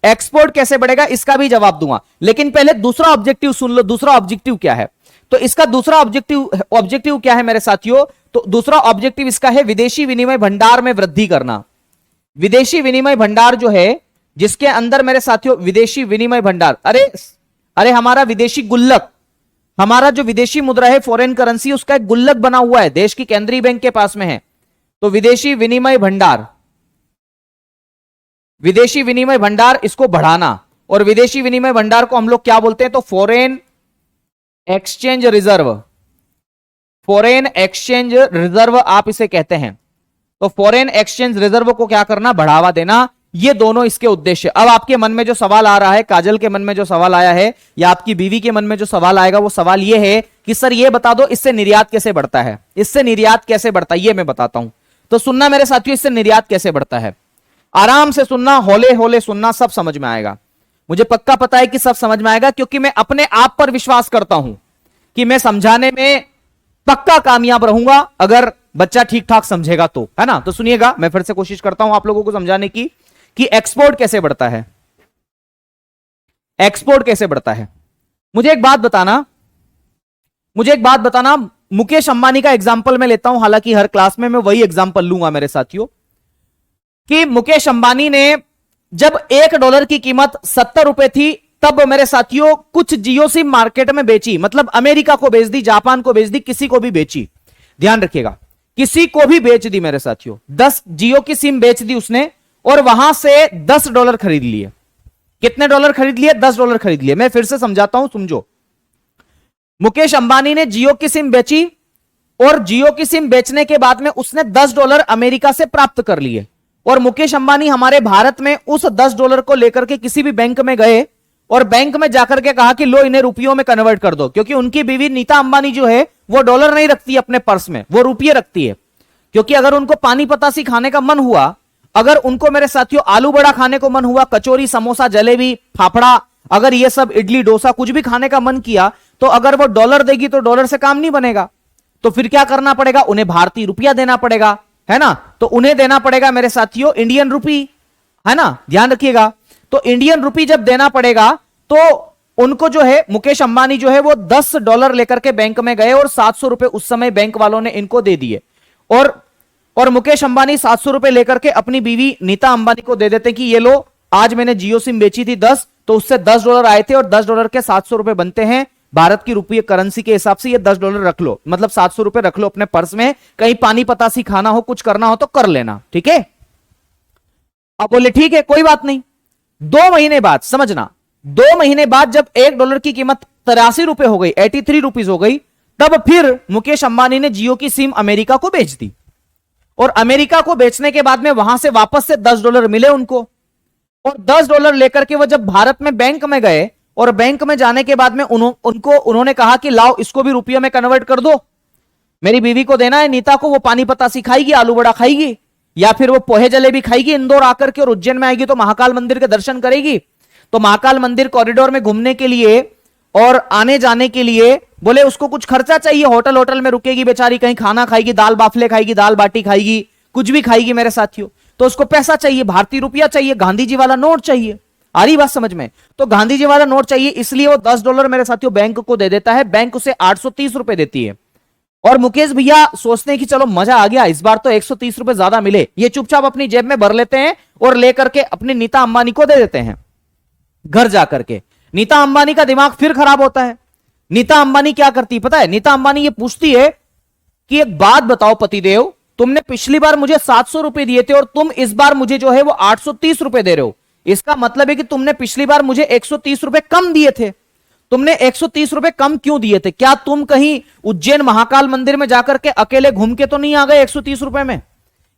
एक्सपोर्ट कैसे बढ़ेगा इसका भी जवाब दूंगा, लेकिन पहले दूसरा ऑब्जेक्टिव सुन लो। दूसरा ऑब्जेक्टिव क्या है? तो इसका दूसरा ऑब्जेक्टिव क्या है मेरे साथियों? तो दूसरा ऑब्जेक्टिव इसका है विदेशी विनिमय भंडार में वृद्धि करना। विदेशी विनिमय भंडार जो है जिसके अंदर मेरे साथियों विदेशी विनिमय भंडार, अरे अरे हमारा विदेशी गुल्लक, हमारा जो विदेशी मुद्रा है फॉरेन करेंसी, उसका एक गुल्लक बना हुआ है, देश की केंद्रीय बैंक के पास में है। तो विदेशी विनिमय भंडार, विदेशी विनिमय भंडार इसको बढ़ाना, और विदेशी विनिमय भंडार को हम लोग क्या बोलते हैं? तो foreign exchange reserve, foreign exchange reserve आप इसे कहते हैं। तो फॉरेन एक्सचेंज रिजर्व को क्या करना? बढ़ावा देना। ये दोनों इसके उद्देश्य। अब आपके मन में जो सवाल आ रहा है, काजल के मन में जो सवाल आया है, या आपकी बीवी के मन में जो सवाल आएगा, वो सवाल ये है कि सर ये बता दो इससे निर्यात कैसे बढ़ता है, इससे निर्यात कैसे बढ़ता है, ये मैं बताता हूं। तो सुनना मेरे साथियों, इससे निर्यात कैसे बढ़ता है, आराम से सुनना, हौले हौले सुनना, सब समझ में आएगा। मुझे पक्का पता है कि सब समझ में आएगा, क्योंकि मैं अपने आप पर विश्वास करता हूं कि मैं समझाने में पक्का कामयाब रहूंगा, अगर बच्चा ठीक ठाक समझेगा तो, है ना। तो सुनिएगा, मैं फिर से कोशिश करता हूं आप लोगों को समझाने की कि एक्सपोर्ट कैसे बढ़ता है, एक्सपोर्ट कैसे बढ़ता है। मुझे एक बात बताना, मुझे एक बात बताना, मुकेश अंबानी का एग्जाम्पल मैं लेता हूं, हालांकि हर क्लास में मैं वही एग्जाम्पल लूंगा मेरे साथियों, कि मुकेश अंबानी ने जब $1 की कीमत 70 रुपए थी, तब मेरे साथियों कुछ जियो सिम मार्केट में बेची, मतलब अमेरिका को बेच दी, जापान को बेच दी, किसी को भी बेची, ध्यान रखिएगा, किसी को भी बेच दी मेरे साथियों। 10 जियो की सिम बेच दी उसने, और वहां से $10 खरीद लिए। कितने डॉलर खरीद लिए? $10 खरीद लिए। मैं फिर से समझाता हूं, समझो। मुकेश अंबानी ने जियो की सिम बेची, और जियो की सिम बेचने के बाद में उसने $10 अमेरिका से प्राप्त कर लिए। और मुकेश अंबानी हमारे भारत में उस $10 को लेकर के किसी भी बैंक में गए, और बैंक में जाकर के कहा कि लो इन्हें रुपयों में कन्वर्ट कर दो, क्योंकि उनकी बीवी नीता अंबानी जो है वो डॉलर नहीं रखती अपने पर्स में, वो रुपये रखती है। क्योंकि अगर उनको पानी पतासी खाने का मन हुआ, अगर उनको मेरे साथियों आलू बड़ा खाने को मन हुआ, कचौरी, समोसा, जलेबी, फाफड़ा, अगर ये सब इडली डोसा कुछ भी खाने का मन किया, तो अगर वो डॉलर देगी तो डॉलर से काम नहीं बनेगा। तो फिर क्या करना पड़ेगा? उन्हें भारतीय रुपया देना पड़ेगा, है ना। तो उन्हें देना पड़ेगा मेरे साथियों इंडियन रुपी, है ना, ध्यान रखिएगा। तो इंडियन रुपी जब देना पड़ेगा, तो उनको जो है मुकेश अंबानी जो है वो $10 लेकर के बैंक में गए, और 700 रुपए उस समय बैंक वालों ने इनको दे दिए। और मुकेश अंबानी 700 रुपए लेकर के अपनी बीवी नीता अंबानी को दे देते कि ये लो, आज मैंने जियो सिम बेची थी 10, तो उससे $10 आए थे, और $10 के 700 रुपए बनते हैं भारत की रुपये करेंसी के हिसाब से। ये $10 रख लो, मतलब 700 रुपए रख लो अपने पर्स में, कहीं पानी पतासी खाना हो, कुछ करना हो तो कर लेना, ठीक है। अब बोले ठीक है, कोई बात नहीं। 2 महीने बाद, समझना, 2 महीने बाद जब $1 की कीमत 83 रुपए हो गई, 83 रुपीज हो गई, तब फिर मुकेश अंबानी ने जियो की सिम अमेरिका को बेच दी। और अमेरिका को बेचने के बाद में वहां से वापस से $10 मिले उनको, और $10 लेकर के वो जब भारत में बैंक में गए, और बैंक में जाने के बाद में उन्होंने कहा कि लाओ इसको भी रुपये में कन्वर्ट कर दो, मेरी बीवी को देना है, नीता को, वो पानी पतासी खाएगी, आलू बड़ा खाएगी, या फिर वो पोहे जलेबी खाएगी इंदौर आकर के, और उज्जैन में आएगी तो महाकाल मंदिर के दर्शन करेगी। तो महाकाल मंदिर कॉरिडोर में घूमने के लिए और आने जाने के लिए बोले उसको कुछ खर्चा चाहिए, होटल में रुकेगी बेचारी, कहीं खाना खाएगी, दाल बाफले खाएगी, दाल बाटी खाएगी, कुछ भी खाएगी मेरे साथियों, तो उसको पैसा चाहिए, भारतीय रुपया चाहिए, गांधी जी वाला नोट चाहिए। आ रही बात समझ में? तो गांधी जी वाला नोट चाहिए, इसलिए वो $10 मेरे साथियों बैंक को दे देता है, बैंक उसे 830 रुपए देती है। और मुकेश भैया सोचते हैं कि चलो मजा आ गया, इस बार तो 130 रुपए ज्यादा मिले, ये चुपचाप अपनी जेब में भर लेते हैं और लेकर के अपनी नीता अंबानी को दे देते हैं। घर जाकर के नीता अंबानी का दिमाग फिर खराब होता है। नीता अंबानी क्या करती पता है? नीता अंबानी ये पूछती है कि एक बात बताओ पतिदेव, तुमने पिछली बार मुझे 700 रुपए दिए थे, और तुम इस बार मुझे जो है वो 830 रुपए दे रहे हो, इसका मतलब है कि तुमने पिछली बार मुझे 130 रुपए कम दिए थे। तुमने 130 रुपए कम क्यों दिए थे? क्या तुम कहीं उज्जैन महाकाल मंदिर में जाकर के अकेले घूम के तो नहीं आ गए 130 रुपए में?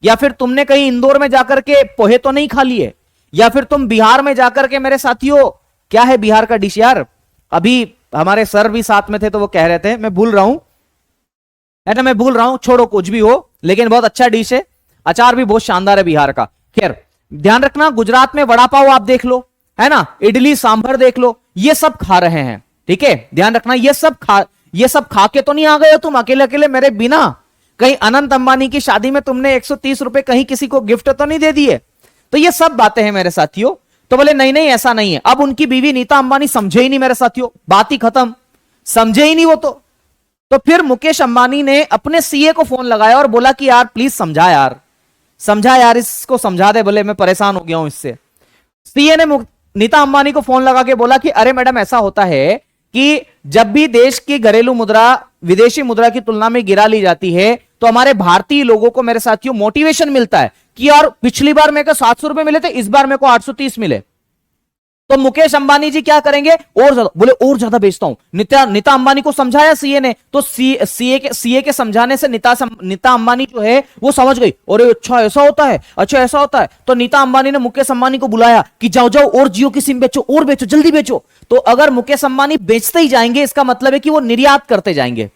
या फिर तुमने कहीं इंदौर में जाकर के पोहे तो नहीं खा लिए? या फिर तुम बिहार में जाकर के, मेरे साथियों क्या है बिहार का डिश यार, अभी हमारे सर भी साथ में थे तो वो कह रहे थे, मैं भूल रहा हूं, है ना, मैं भूल रहा हूं, छोड़ो कुछ भी हो, लेकिन बहुत अच्छा डिश है, अचार भी बहुत शानदार है बिहार का। खैर ध्यान रखना, गुजरात में वड़ा पाव आप देख लो, है ना, इडली सांभर देख लो, ये सब खा रहे हैं, ठीक है, ध्यान रखना, ये सब खा के तो नहीं आ गए हो तुम अकेले अकेले मेरे बिना। कहीं अनंत अंबानी की शादी में तुमने 130 रुपए कहीं किसी को गिफ्ट तो नहीं दे दिए? तो ये सब बातें हैं मेरे साथियों। तो बोले नहीं नहीं ऐसा नहीं है। अब उनकी बीवी नीता अंबानी समझे ही नहीं मेरे साथियों, बात ही खत्म, समझे ही नहीं वो। तो फिर मुकेश अंबानी ने अपने सीए को फोन लगाया और बोला कि यार प्लीज समझा यार, समझा यार, इसको समझा दे, बोले मैं परेशान हो गया हूं इससे। सीए ने नीता अंबानी को फोन लगा के बोला कि अरे मैडम ऐसा होता है कि जब भी देश की घरेलू मुद्रा विदेशी मुद्रा की तुलना में गिरा ली जाती है तो हमारे भारतीय लोगों को, मेरे साथियों, मोटिवेशन मिलता है कि यार पिछली बार मेरे को 700 रुपए मिले थे, इस बार मेरे को 830 मिले। तो मुकेश अंबानी जी क्या करेंगे, और ज्यादा, बोले और ज्यादा बेचता हूं। नीता अंबानी को समझाया सीए ने, तो सीए के समझाने से नीता अंबानी जो है वो समझ गई, अरे अच्छा ऐसा होता है, अच्छा ऐसा होता है। तो नीता अंबानी ने मुकेश अंबानी को बुलाया कि जाओ जाओ और जियो की सिम बेचो, और बेचो, जल्दी बेचो। तो अगर मुकेश अंबानी बेचते ही जाएंगे, इसका मतलब है कि वो निर्यात करते जाएंगे।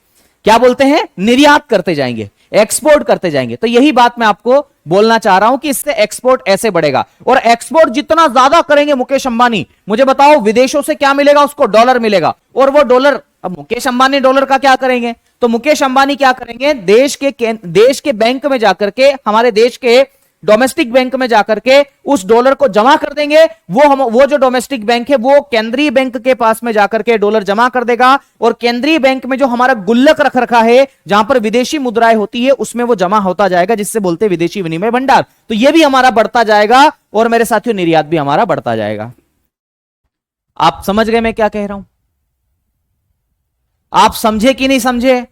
क्या बोलते हैं, निर्यात करते जाएंगे, एक्सपोर्ट करते जाएंगे। तो यही बात मैं आपको बोलना चाह रहा हूं कि इससे एक्सपोर्ट ऐसे बढ़ेगा, और एक्सपोर्ट जितना ज्यादा करेंगे मुकेश अंबानी, मुझे बताओ विदेशों से क्या मिलेगा उसको, डॉलर मिलेगा। और वो डॉलर, अब मुकेश अंबानी डॉलर का क्या करेंगे, तो मुकेश अंबानी क्या करेंगे, देश के बैंक में जाकर के, हमारे देश के डोमेस्टिक बैंक में जाकर के उस डॉलर को जमा कर देंगे। वो जो डोमेस्टिक बैंक है वो केंद्रीय बैंक के पास में जाकर के डॉलर जमा कर देगा, और केंद्रीय बैंक में जो हमारा गुल्लक रख रखा है जहां पर विदेशी मुद्राएं होती है उसमें वो जमा होता जाएगा, जिससे बोलते हैं विदेशी विनिमय भंडार। तो ये भी हमारा बढ़ता जाएगा, और मेरे साथियों निर्यात भी हमारा बढ़ता जाएगा। आप समझ गए मैं क्या कह रहा हूं, आप समझे कि नहीं समझे।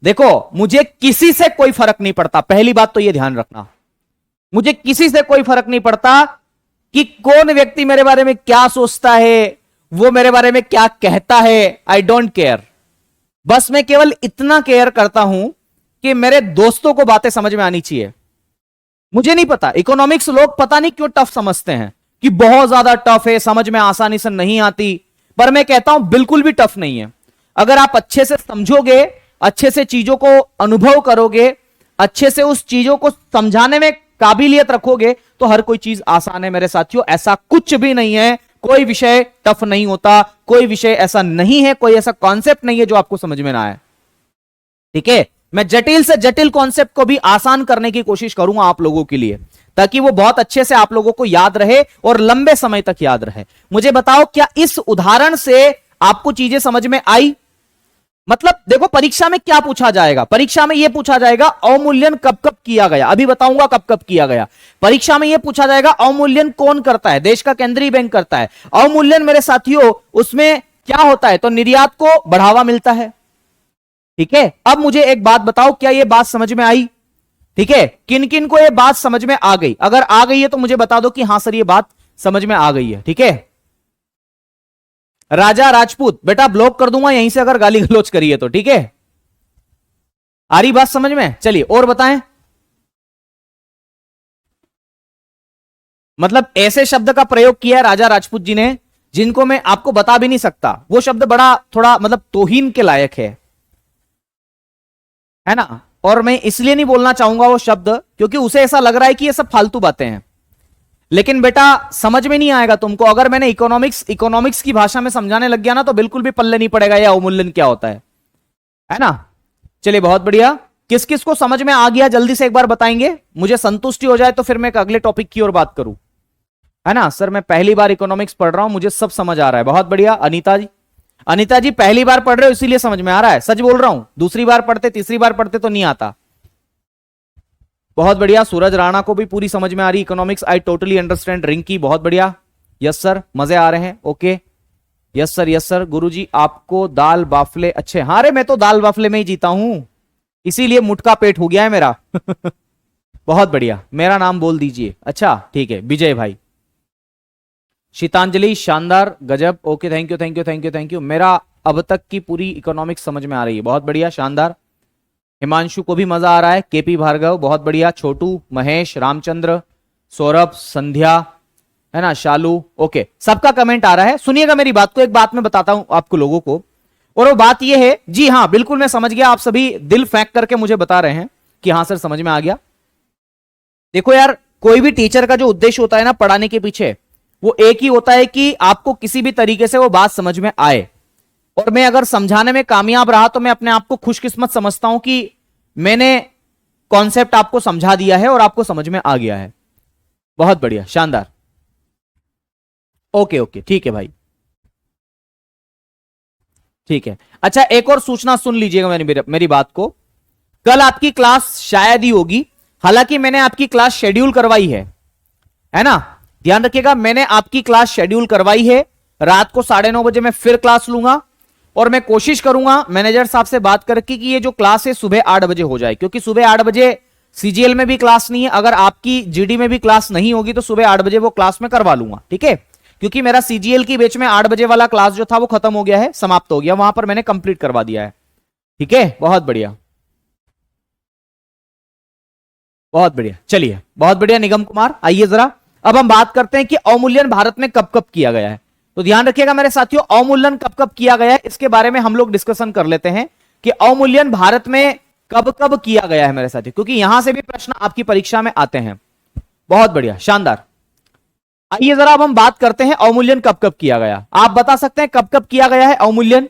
देखो मुझे किसी से कोई फर्क नहीं पड़ता, पहली बात तो यह ध्यान रखना, मुझे किसी से कोई फर्क नहीं पड़ता कि कौन व्यक्ति मेरे बारे में क्या सोचता है, वो मेरे बारे में क्या कहता है, आई डोंट केयर। बस मैं केवल इतना केयर करता हूं कि मेरे दोस्तों को बातें समझ में आनी चाहिए। मुझे नहीं पता, इकोनॉमिक्स लोग पता नहीं क्यों टफ समझते हैं कि बहुत ज्यादा टफ है, समझ में आसानी से नहीं आती, पर मैं कहता हूं बिल्कुल भी टफ नहीं है। अगर आप अच्छे से समझोगे, अच्छे से चीजों को अनुभव करोगे, अच्छे से उस चीजों को समझाने में काबिलियत रखोगे, तो हर कोई चीज आसान है मेरे साथियों। ऐसा कुछ भी नहीं है, कोई विषय टफ नहीं होता, कोई विषय ऐसा नहीं है, कोई ऐसा कॉन्सेप्ट नहीं है जो आपको समझ में ना आए। ठीक है, मैं जटिल से जटिल कॉन्सेप्ट को भी आसान करने की कोशिश करूंगा आप लोगों के लिए, ताकि वो बहुत अच्छे से आप लोगों को याद रहे और लंबे समय तक याद रहे। मुझे बताओ, क्या इस उदाहरण से आपको चीजें समझ में आई। मतलब देखो परीक्षा में क्या पूछा जाएगा, परीक्षा में यह पूछा जाएगा अवमूल्यन कब कब किया गया, अभी बताऊंगा कब कब किया गया। परीक्षा में यह पूछा जाएगा अवमूल्यन कौन करता है, देश का केंद्रीय बैंक करता है। अवमूल्यन मेरे साथियों उसमें क्या होता है, तो निर्यात को बढ़ावा मिलता है। ठीक है, अब मुझे एक बात बताओ, क्या यह बात समझ में आई। ठीक है, किन किन को यह बात समझ में आ गई, अगर आ गई है तो मुझे बता दो कि हां सर यह बात समझ में आ गई है। ठीक है, राजा राजपूत बेटा ब्लॉक कर दूंगा यहीं से अगर गाली गलौज करी है तो। ठीक है, आ रही बात समझ में। चलिए और बताएं, मतलब ऐसे शब्द का प्रयोग किया है राजा राजपूत जी ने जिनको मैं आपको बता भी नहीं सकता। वो शब्द बड़ा थोड़ा मतलब तौहीन के लायक है ना, और मैं इसलिए नहीं बोलना चाहूंगा वो शब्द क्योंकि उसे ऐसा लग रहा है कि ये सब फालतू बातें हैं। लेकिन बेटा समझ में नहीं आएगा तुमको, अगर मैंने इकोनॉमिक्स की भाषा में समझाने लग गया ना तो बिल्कुल भी पल्ले नहीं पड़ेगा यह अवमूल्यन क्या होता है ना। चलिए बहुत बढ़िया, किस किस को समझ में आ गया जल्दी से एक बार बताएंगे, मुझे संतुष्टि हो जाए तो फिर मैं अगले टॉपिक की ओर बात करूं, है ना। सर मैं पहली बार इकोनॉमिक्स पढ़ रहा हूं, मुझे सब समझ आ रहा है। बहुत बढ़िया अनीता जी पहली बार पढ़ रहे हो इसीलिए समझ में आ रहा है, सच बोल रहा हूं। दूसरी बार पढ़ते तीसरी बार पढ़ते तो नहीं आता। बहुत बढ़िया, सूरज राणा को भी पूरी समझ में आ रही economics, I totally understand. Rinki बहुत बढ़िया, यस सर मजे आ रहे हैं, ओके यस सर। गुरुजी आपको दाल बाफले अच्छे, हाँ रे मैं तो दाल बाफले में ही जीता हूं, इसीलिए मुटका पेट हो गया है मेरा। बहुत बढ़िया, मेरा नाम बोल दीजिए। अच्छा ठीक है, विजय भाई, शीतांजलि शानदार गजब, ओके थैंक यू। मेरा अब तक की पूरी इकोनॉमिक्स समझ में आ रही है, बहुत बढ़िया शानदार। हिमांशु को भी मजा आ रहा है, केपी भार्गव बहुत बढ़िया, छोटू, महेश, रामचंद्र, सौरभ, संध्या, है ना, शालू, ओके सबका कमेंट आ रहा है। सुनिएगा मेरी बात को, एक बात मैं बताता हूं आपको लोगों को, और वो बात ये है, जी हाँ बिल्कुल मैं समझ गया, आप सभी दिल फेंक करके मुझे बता रहे हैं कि हाँ सर समझ में आ गया। देखो यार, कोई भी टीचर का जो उद्देश्य होता है ना पढ़ाने के पीछे, वो एक ही होता है कि आपको किसी भी तरीके से वो बात समझ में आए। और मैं अगर समझाने में कामयाब रहा तो मैं अपने आप को खुशकिस्मत समझता हूं कि मैंने कॉन्सेप्ट आपको समझा दिया है और आपको समझ में आ गया है। बहुत बढ़िया शानदार, ओके ठीक है भाई, ठीक है। अच्छा एक और सूचना सुन लीजिएगा मेरी बात को, कल आपकी क्लास शायद ही होगी, हालांकि मैंने आपकी क्लास शेड्यूल करवाई है ना। ध्यान रखिएगा, मैंने आपकी क्लास शेड्यूल करवाई है, रात को 9:30 बजे मैं फिर क्लास लूंगा और मैं कोशिश करूंगा मैनेजर साहब से बात करके कि ये जो क्लास है सुबह 8 बजे हो जाए, क्योंकि सुबह 8 बजे सीजीएल में भी क्लास नहीं है, अगर आपकी जीडी में भी क्लास नहीं होगी तो सुबह 8 बजे वो क्लास में करवा लूंगा, ठीक है। क्योंकि मेरा सीजीएल की बैच में 8 बजे वाला क्लास जो था वो खत्म हो गया है, समाप्त हो गया, वहां पर मैंने कंप्लीट करवा दिया है, ठीक है। बहुत बढ़िया, बहुत बढ़िया, चलिए बहुत बढ़िया निगम कुमार। आइए जरा अब हम बात करते हैं कि अवमूल्यन भारत में कब कब किया गया है। तो ध्यान रखिएगा मेरे साथियों, अवमूल्यन कब कब किया गया है इसके बारे में हम लोग डिस्कशन कर लेते हैं कि अवमूल्यन भारत में कब कब किया गया है मेरे साथियों, क्योंकि यहां से भी प्रश्न आपकी परीक्षा में आते हैं। बहुत बढ़िया, शानदार। आइए जरा अब हम बात करते हैं अवमूल्यन कब कब किया गया। आप बता सकते हैं कब कब किया गया है अवमूल्यन?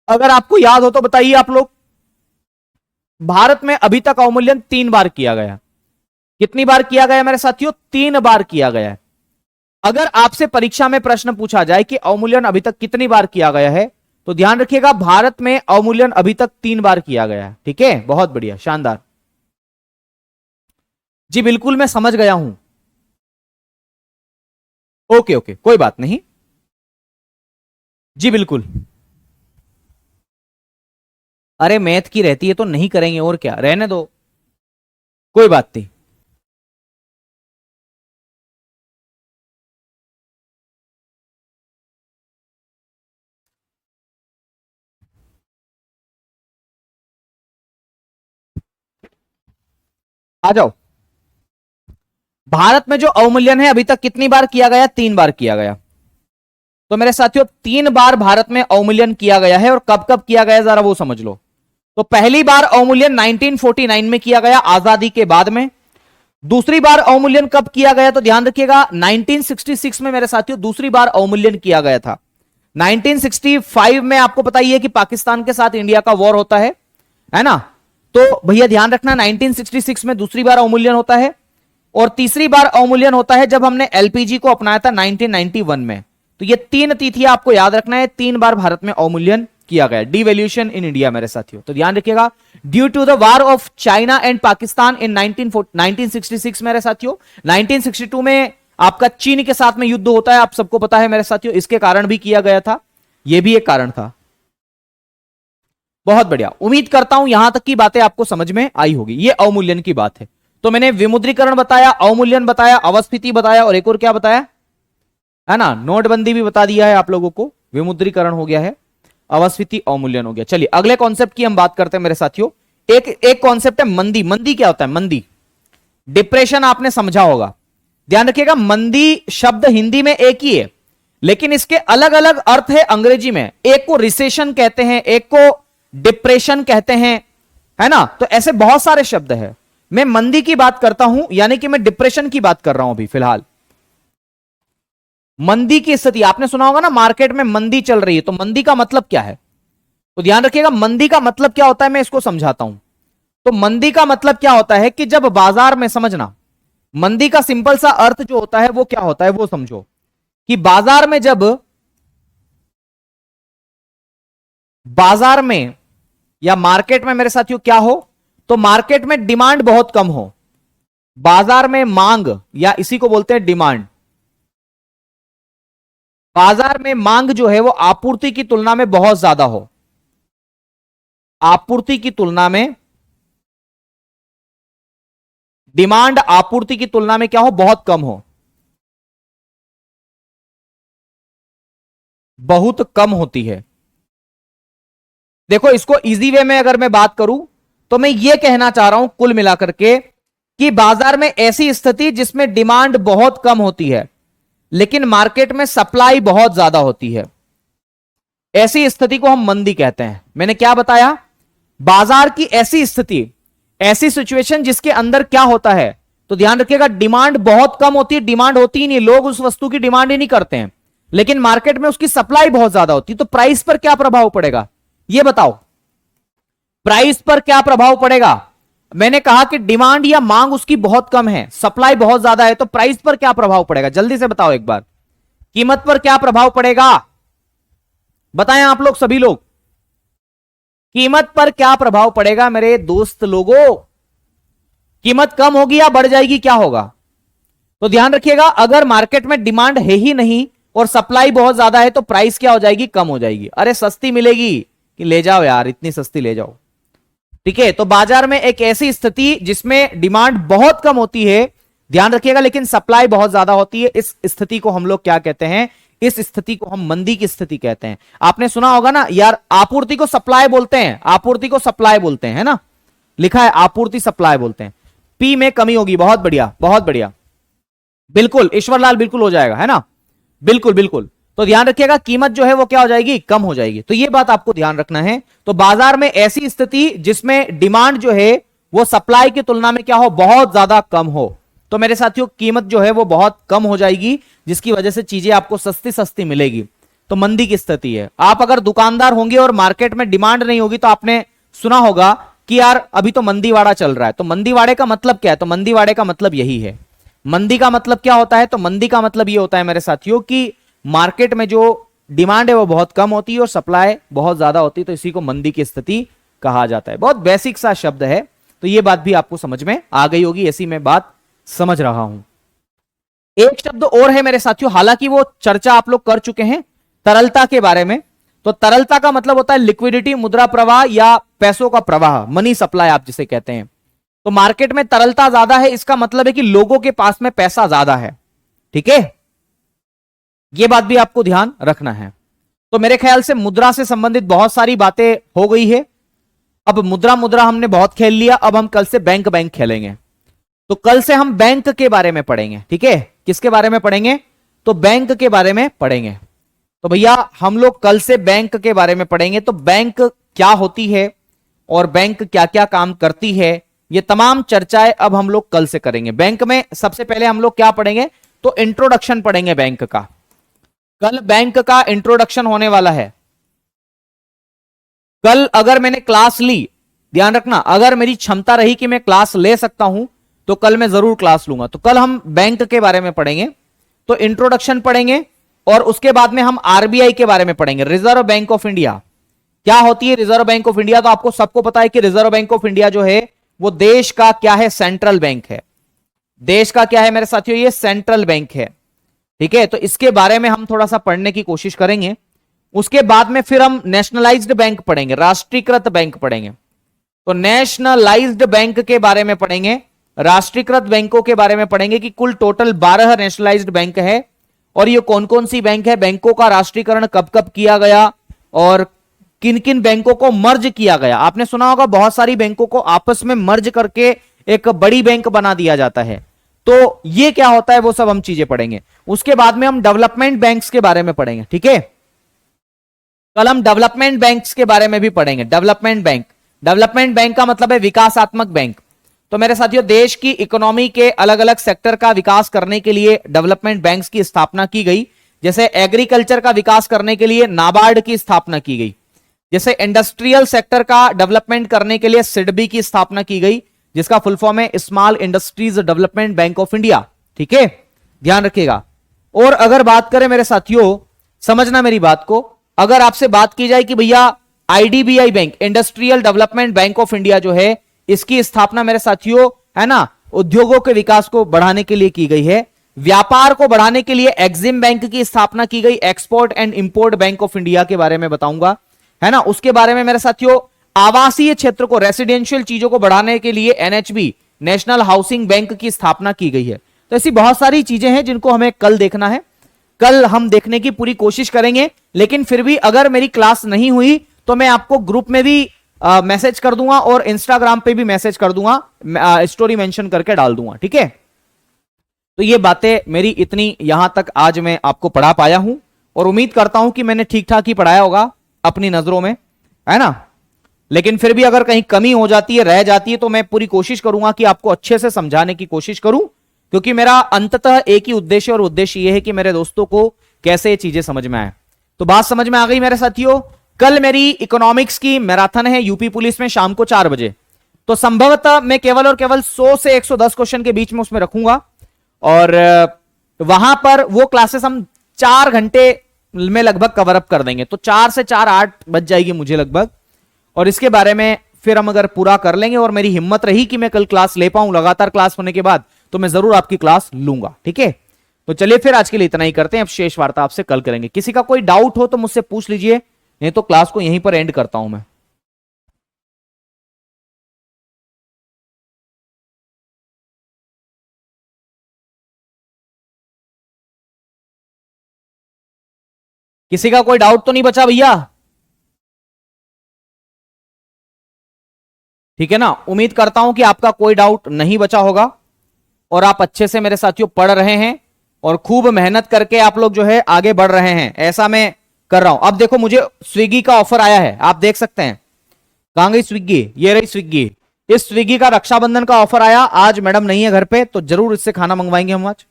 अगर आपको याद हो तो बताइए आप लोग। भारत में अभी तक अवमूल्यन 3 बार किया गया। कितनी बार किया गया मेरे साथियों? 3 बार किया गया है। अगर आपसे परीक्षा में प्रश्न पूछा जाए कि अवमूल्यन अभी तक कितनी बार किया गया है, तो ध्यान रखिएगा भारत में अवमूल्यन अभी तक 3 बार किया गया है, ठीक है। बहुत बढ़िया, शानदार जी, बिल्कुल मैं समझ गया हूं। ओके ओके, कोई बात नहीं जी, बिल्कुल। अरे मैथ की रहती है तो नहीं करेंगे और क्या, रहने दो, कोई बात नहीं। आ जाओ। भारत में जो अवमूल्यन है अभी तक कितनी बार किया गया? 3 बार किया गया। तो मेरे साथियों 3 बार भारत में अवमूल्यन किया गया है, और कब कब किया गया जरा वो समझ लो। तो पहली बार अवमूल्यन 1949 में किया गया, आजादी के बाद में। दूसरी बार अवमूल्यन कब किया गया? तो ध्यान रखिएगा 1966 में मेरे साथियों दूसरी बार अवमूल्यन किया गया था। 1965 में आपको पता ही है कि पाकिस्तान के साथ इंडिया का वॉर होता है ना। तो भैया ध्यान रखना 1966 में दूसरी बार अवमूल्यन होता है, और तीसरी बार अवमूल्यन होता है जब हमने एलपीजी को अपनाया था 1991 में। तो ये 3 तिथियां आपको याद रखना है, 3 बार भारत में अवमूल्यन किया गया, डिवैल्यूएशन इन इंडिया मेरे साथियों। तो ध्यान रखिएगा, due to the war of China and Pakistan in 1966 मेरे साथियों। 1962 में आपका चीन के साथ में युद्ध होता है, आप सबको पता है मेरे साथियों, इसके कारण भी किया गया था, यह भी एक कारण था। बहुत बढ़िया, उम्मीद करता हूं यहां तक की बातें आपको समझ में आई होगी। ये अवमूल्यन की बात है। तो मैंने विमुद्रीकरण बताया, अवमूल्यन बताया, अवस्थिति बताया, और एक और क्या बताया है ना, नोटबंदी भी बता दिया है आप लोगों को। विमुद्रीकरण हो गया है, अवस्थिति अवमूल्यन हो गया। चलिए अगले कॉन्सेप्ट की हम बात करते हैं मेरे साथियों। एक कॉन्सेप्ट है मंदी। मंदी क्या होता है? मंदी, डिप्रेशन आपने समझा होगा। ध्यान रखिएगा मंदी शब्द हिंदी में एक ही है, लेकिन इसके अलग अलग अर्थ है अंग्रेजी में। एक को रिसेशन कहते हैं, एक को डिप्रेशन कहते हैं, है ना। तो ऐसे बहुत सारे शब्द हैं। मैं मंदी की बात करता हूं, यानी कि मैं डिप्रेशन की बात कर रहा हूं अभी फिलहाल। मंदी की स्थिति आपने सुना होगा ना, मार्केट में मंदी चल रही है। तो मंदी का मतलब क्या है? तो ध्यान रखिएगा मंदी का मतलब क्या होता है, मैं इसको समझाता हूं। तो मंदी का मतलब क्या होता है कि जब बाजार में, समझना, मंदी का सिंपल सा अर्थ जो होता है वो क्या होता है वो समझो, कि बाजार में या मार्केट में मेरे साथियों क्या हो, तो मार्केट में डिमांड बहुत कम हो, बाजार में मांग, या इसी को बोलते हैं डिमांड। बाजार में मांग जो है वो आपूर्ति की तुलना में बहुत ज्यादा हो, आपूर्ति की तुलना में, डिमांड आपूर्ति की तुलना में क्या हो, बहुत कम हो, बहुत कम होती है। देखो इसको इजी वे में अगर मैं बात करूं तो मैं ये कहना चाह रहा हूं कुल मिलाकर के कि बाजार में ऐसी स्थिति जिसमें डिमांड बहुत कम होती है लेकिन मार्केट में सप्लाई बहुत ज्यादा होती है, ऐसी स्थिति को हम मंदी कहते हैं। मैंने क्या बताया? बाजार की ऐसी स्थिति, ऐसी सिचुएशन जिसके अंदर क्या होता है, तो ध्यान रखिएगा डिमांड बहुत कम होती है, डिमांड होती ही नहीं, लोग उस वस्तु की डिमांड ही नहीं करते हैं, लेकिन मार्केट में उसकी सप्लाई बहुत ज्यादा होती है। तो प्राइस पर क्या प्रभाव पड़ेगा ये बताओ, प्राइस पर क्या प्रभाव पड़ेगा? मैंने कहा कि डिमांड या मांग उसकी बहुत कम है, सप्लाई बहुत ज्यादा है, तो प्राइस पर क्या प्रभाव पड़ेगा? जल्दी से बताओ एक बार, कीमत पर क्या प्रभाव पड़ेगा? बताएं आप लोग, सभी लोग, कीमत पर क्या प्रभाव पड़ेगा मेरे दोस्त लोगों? कीमत कम होगी या बढ़ जाएगी, क्या होगा? तो ध्यान रखिएगा, अगर मार्केट में डिमांड है ही नहीं और सप्लाई बहुत ज्यादा है तो प्राइस क्या हो जाएगी, कम हो जाएगी। अरे सस्ती मिलेगी कि ले जाओ यार, इतनी सस्ती ले जाओ, ठीक है। तो बाजार में एक ऐसी स्थिति जिसमें डिमांड बहुत कम होती है, ध्यान रखिएगा, लेकिन सप्लाई बहुत ज्यादा होती है, इस स्थिति को हम लोग क्या कहते हैं, इस स्थिति को हम मंदी की स्थिति कहते हैं। आपने सुना होगा ना यार, आपूर्ति को सप्लाई बोलते हैं, आपूर्ति को सप्लाई बोलते हैं, है ना, लिखा है आपूर्ति सप्लाई बोलते हैं। पी में कमी होगी, बहुत बढ़िया बहुत बढ़िया, बिल्कुल ईश्वरलाल, बिल्कुल हो जाएगा, है ना, बिल्कुल बिल्कुल। तो ध्यान रखिएगा, कीमत जो है वो क्या हो जाएगी, कम हो जाएगी। तो ये बात आपको ध्यान रखना है। तो बाजार में ऐसी स्थिति जिसमें डिमांड जो है वो सप्लाई की तुलना में क्या हो, बहुत ज्यादा कम हो, तो मेरे साथियों कीमत जो है वो बहुत कम हो जाएगी, जिसकी वजह से चीजें आपको सस्ती सस्ती मिलेगी। तो मंदी की स्थिति है। आप अगर दुकानदार होंगे और मार्केट में डिमांड नहीं होगी तो आपने सुना होगा कि यार अभी तो मंदीवाड़ा चल रहा है। तो मंदीवाड़े का मतलब क्या है, तो मंदीवाड़े का मतलब यही है। मंदी का मतलब क्या होता है, तो मंदी का मतलब ये होता है मेरे साथियों कि मार्केट में जो डिमांड है वो बहुत कम होती है और सप्लाई बहुत ज्यादा होती है, तो इसी को मंदी की स्थिति कहा जाता है। बहुत बेसिक सा शब्द है, तो ये बात भी आपको समझ में आ गई होगी, ऐसी मैं बात समझ रहा हूं। एक शब्द और है मेरे साथियों, हालांकि वो चर्चा आप लोग कर चुके हैं, तरलता के बारे में। तो तरलता का मतलब होता है लिक्विडिटी, मुद्रा प्रवाह या पैसों का प्रवाह, मनी सप्लाई आप जिसे कहते हैं। तो मार्केट में तरलता ज्यादा है, इसका मतलब है कि लोगों के पास में पैसा ज्यादा है, ठीक है, यह बात भी आपको ध्यान रखना है। तो मेरे ख्याल से मुद्रा से संबंधित बहुत सारी बातें हो गई है। अब मुद्रा हमने बहुत खेल लिया, अब हम कल से बैंक खेलेंगे। तो कल से हम बैंक के बारे में पढ़ेंगे, ठीक है, किसके बारे में पढ़ेंगे, तो बैंक के बारे में पढ़ेंगे। तो भैया हम लोग कल से बैंक के बारे में पढ़ेंगे। तो बैंक क्या होती है और बैंक क्या क्या काम करती है, ये तमाम चर्चाएं अब हम लोग कल से करेंगे। बैंक में सबसे पहले हम लोग क्या पढ़ेंगे, तो इंट्रोडक्शन पढ़ेंगे बैंक का। कल बैंक का इंट्रोडक्शन होने वाला है। कल अगर मैंने क्लास ली, ध्यान रखना, अगर मेरी क्षमता रही कि मैं क्लास ले सकता हूं तो कल मैं जरूर क्लास लूंगा। तो कल हम बैंक के बारे में पढ़ेंगे, तो इंट्रोडक्शन पढ़ेंगे और उसके बाद में हम आरबीआई के बारे में पढ़ेंगे, रिजर्व बैंक ऑफ इंडिया। क्या होती है रिजर्व बैंक ऑफ इंडिया, तो आपको सबको पता है कि रिजर्व बैंक ऑफ इंडिया जो है वो देश का क्या है, सेंट्रल बैंक है। देश का क्या है मेरे साथियों, ये सेंट्रल बैंक है, ठीक है। तो इसके बारे में हम थोड़ा सा पढ़ने की कोशिश करेंगे। उसके बाद में फिर हम नेशनलाइज्ड बैंक पढ़ेंगे, राष्ट्रीयकृत बैंक पढ़ेंगे। तो नेशनलाइज्ड बैंक के बारे में पढ़ेंगे, राष्ट्रीयकृत बैंकों के बारे में पढ़ेंगे कि कुल टोटल 12 नेशनलाइज्ड बैंक है और ये कौन कौन सी बैंक है, बैंकों का राष्ट्रीयकरण कब कब किया गया और किन किन बैंकों को मर्ज किया गया। आपने सुना होगा बहुत सारी बैंकों को आपस में मर्ज करके एक बड़ी बैंक बना दिया जाता है। तो ये क्या होता है वो सब हम चीजें पढ़ेंगे। उसके बाद में हम डेवलपमेंट बैंक्स के बारे में पढ़ेंगे, ठीक है। कल हम डेवलपमेंट बैंक्स के बारे में भी पढ़ेंगे। डेवलपमेंट बैंक का मतलब है विकासात्मक बैंक। तो मेरे साथियों देश की इकोनॉमी के अलग अलग सेक्टर का विकास करने के लिए डेवलपमेंट बैंक्स की स्थापना की गई। जैसे एग्रीकल्चर का विकास करने के लिए नाबार्ड की स्थापना की गई, जैसे इंडस्ट्रियल सेक्टर का डेवलपमेंट करने के लिए सिडबी की स्थापना की गई, जिसका फुल फॉर्म है small industries development bank of India, ठीक है, ध्यान रखिएगा। और अगर बात करें मेरे साथियों, समझना मेरी बात को, अगर आपसे बात की जाए कि भैया IDBI bank, industrial development bank of India जो है, इसकी स्थापना मेरे साथियों है ना उद्योगों के विकास को बढ़ाने के लिए की गई है। व्यापार को बढ़ाने के लिए एक्सिम बैंक की स्थापना की गई, export and import bank of India के बारे में बताऊंगा, है ना। उसके बारे में मेरे साथियों आवासीय क्षेत्र को, रेसिडेंशियल चीजों को बढ़ाने के लिए एनएचबी, नेशनल हाउसिंग बैंक की स्थापना की गई है। तो ऐसी बहुत सारी चीजें हैं जिनको हमें कल देखना है। कल हम देखने की पूरी कोशिश करेंगे, लेकिन फिर भी अगर मेरी क्लास नहीं हुई तो मैं आपको ग्रुप में भी मैसेज कर दूंगा और इंस्टाग्राम पे भी मैसेज कर दूंगा, स्टोरी मेंशन करके डाल दूंगा, ठीक है। तो ये बातें मेरी इतनी यहां तक आज मैं आपको पढ़ा पाया हूं और उम्मीद करता हूं कि मैंने ठीक ठाक ही पढ़ाया होगा अपनी नजरों में, है ना। लेकिन फिर भी अगर कहीं कमी हो जाती है, रह जाती है, तो मैं पूरी कोशिश करूंगा कि आपको अच्छे से समझाने की कोशिश करूं, क्योंकि मेरा अंततः एक ही उद्देश्य और उद्देश्य यह है कि मेरे दोस्तों को कैसे ये चीजें समझ में आए। तो बात समझ में आ गई मेरे साथियों। कल मेरी इकोनॉमिक्स की मैराथन है यूपी पुलिस में शाम को 4 बजे। तो संभवतः मैं केवल और केवल 100 से 110 क्वेश्चन के बीच में उसमें रखूंगा और वहां पर वो क्लासेस हम 4 घंटे में लगभग कवर अप कर देंगे। तो 4 से 4 8 बज जाएगी मुझे लगभग, और इसके बारे में फिर हम अगर पूरा कर लेंगे और मेरी हिम्मत रही कि मैं कल क्लास ले पाऊं लगातार क्लास होने के बाद, तो मैं जरूर आपकी क्लास लूंगा। ठीक है, तो चलिए फिर आज के लिए इतना ही करते हैं, अब शेष वार्ता आपसे कल करेंगे। किसी का कोई डाउट हो तो मुझसे पूछ लीजिए, नहीं तो क्लास को यहीं पर एंड करता हूं मैं। किसी का कोई डाउट तो नहीं बचा भैया? ठीक है ना, उम्मीद करता हूं कि आपका कोई डाउट नहीं बचा होगा और आप अच्छे से मेरे साथियों पढ़ रहे हैं और खूब मेहनत करके आप लोग जो है आगे बढ़ रहे हैं, ऐसा मैं कर रहा हूं। अब देखो मुझे स्विगी का ऑफर आया है, आप देख सकते हैं। कहां गई स्विगी? ये रही स्विगी। इस स्विगी का रक्षाबंधन का ऑफर आया, आज मैडम नहीं है घर पे तो जरूर इससे खाना मंगवाएंगे हम आज।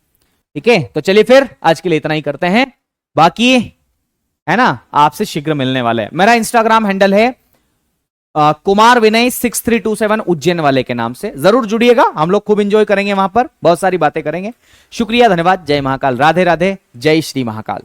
ठीक है, तो चलिए फिर आज के लिए इतना ही करते हैं, बाकी है ना आपसे शीघ्र मिलने वाले हैं। मेरा इंस्टाग्राम हैंडल है कुमार विनय 6327 उज्जैन वाले के नाम से, जरूर जुड़िएगा, हम लोग खूब एंजॉय करेंगे, वहां पर बहुत सारी बातें करेंगे। शुक्रिया, धन्यवाद, जय महाकाल, राधे राधे, जय श्री महाकाल।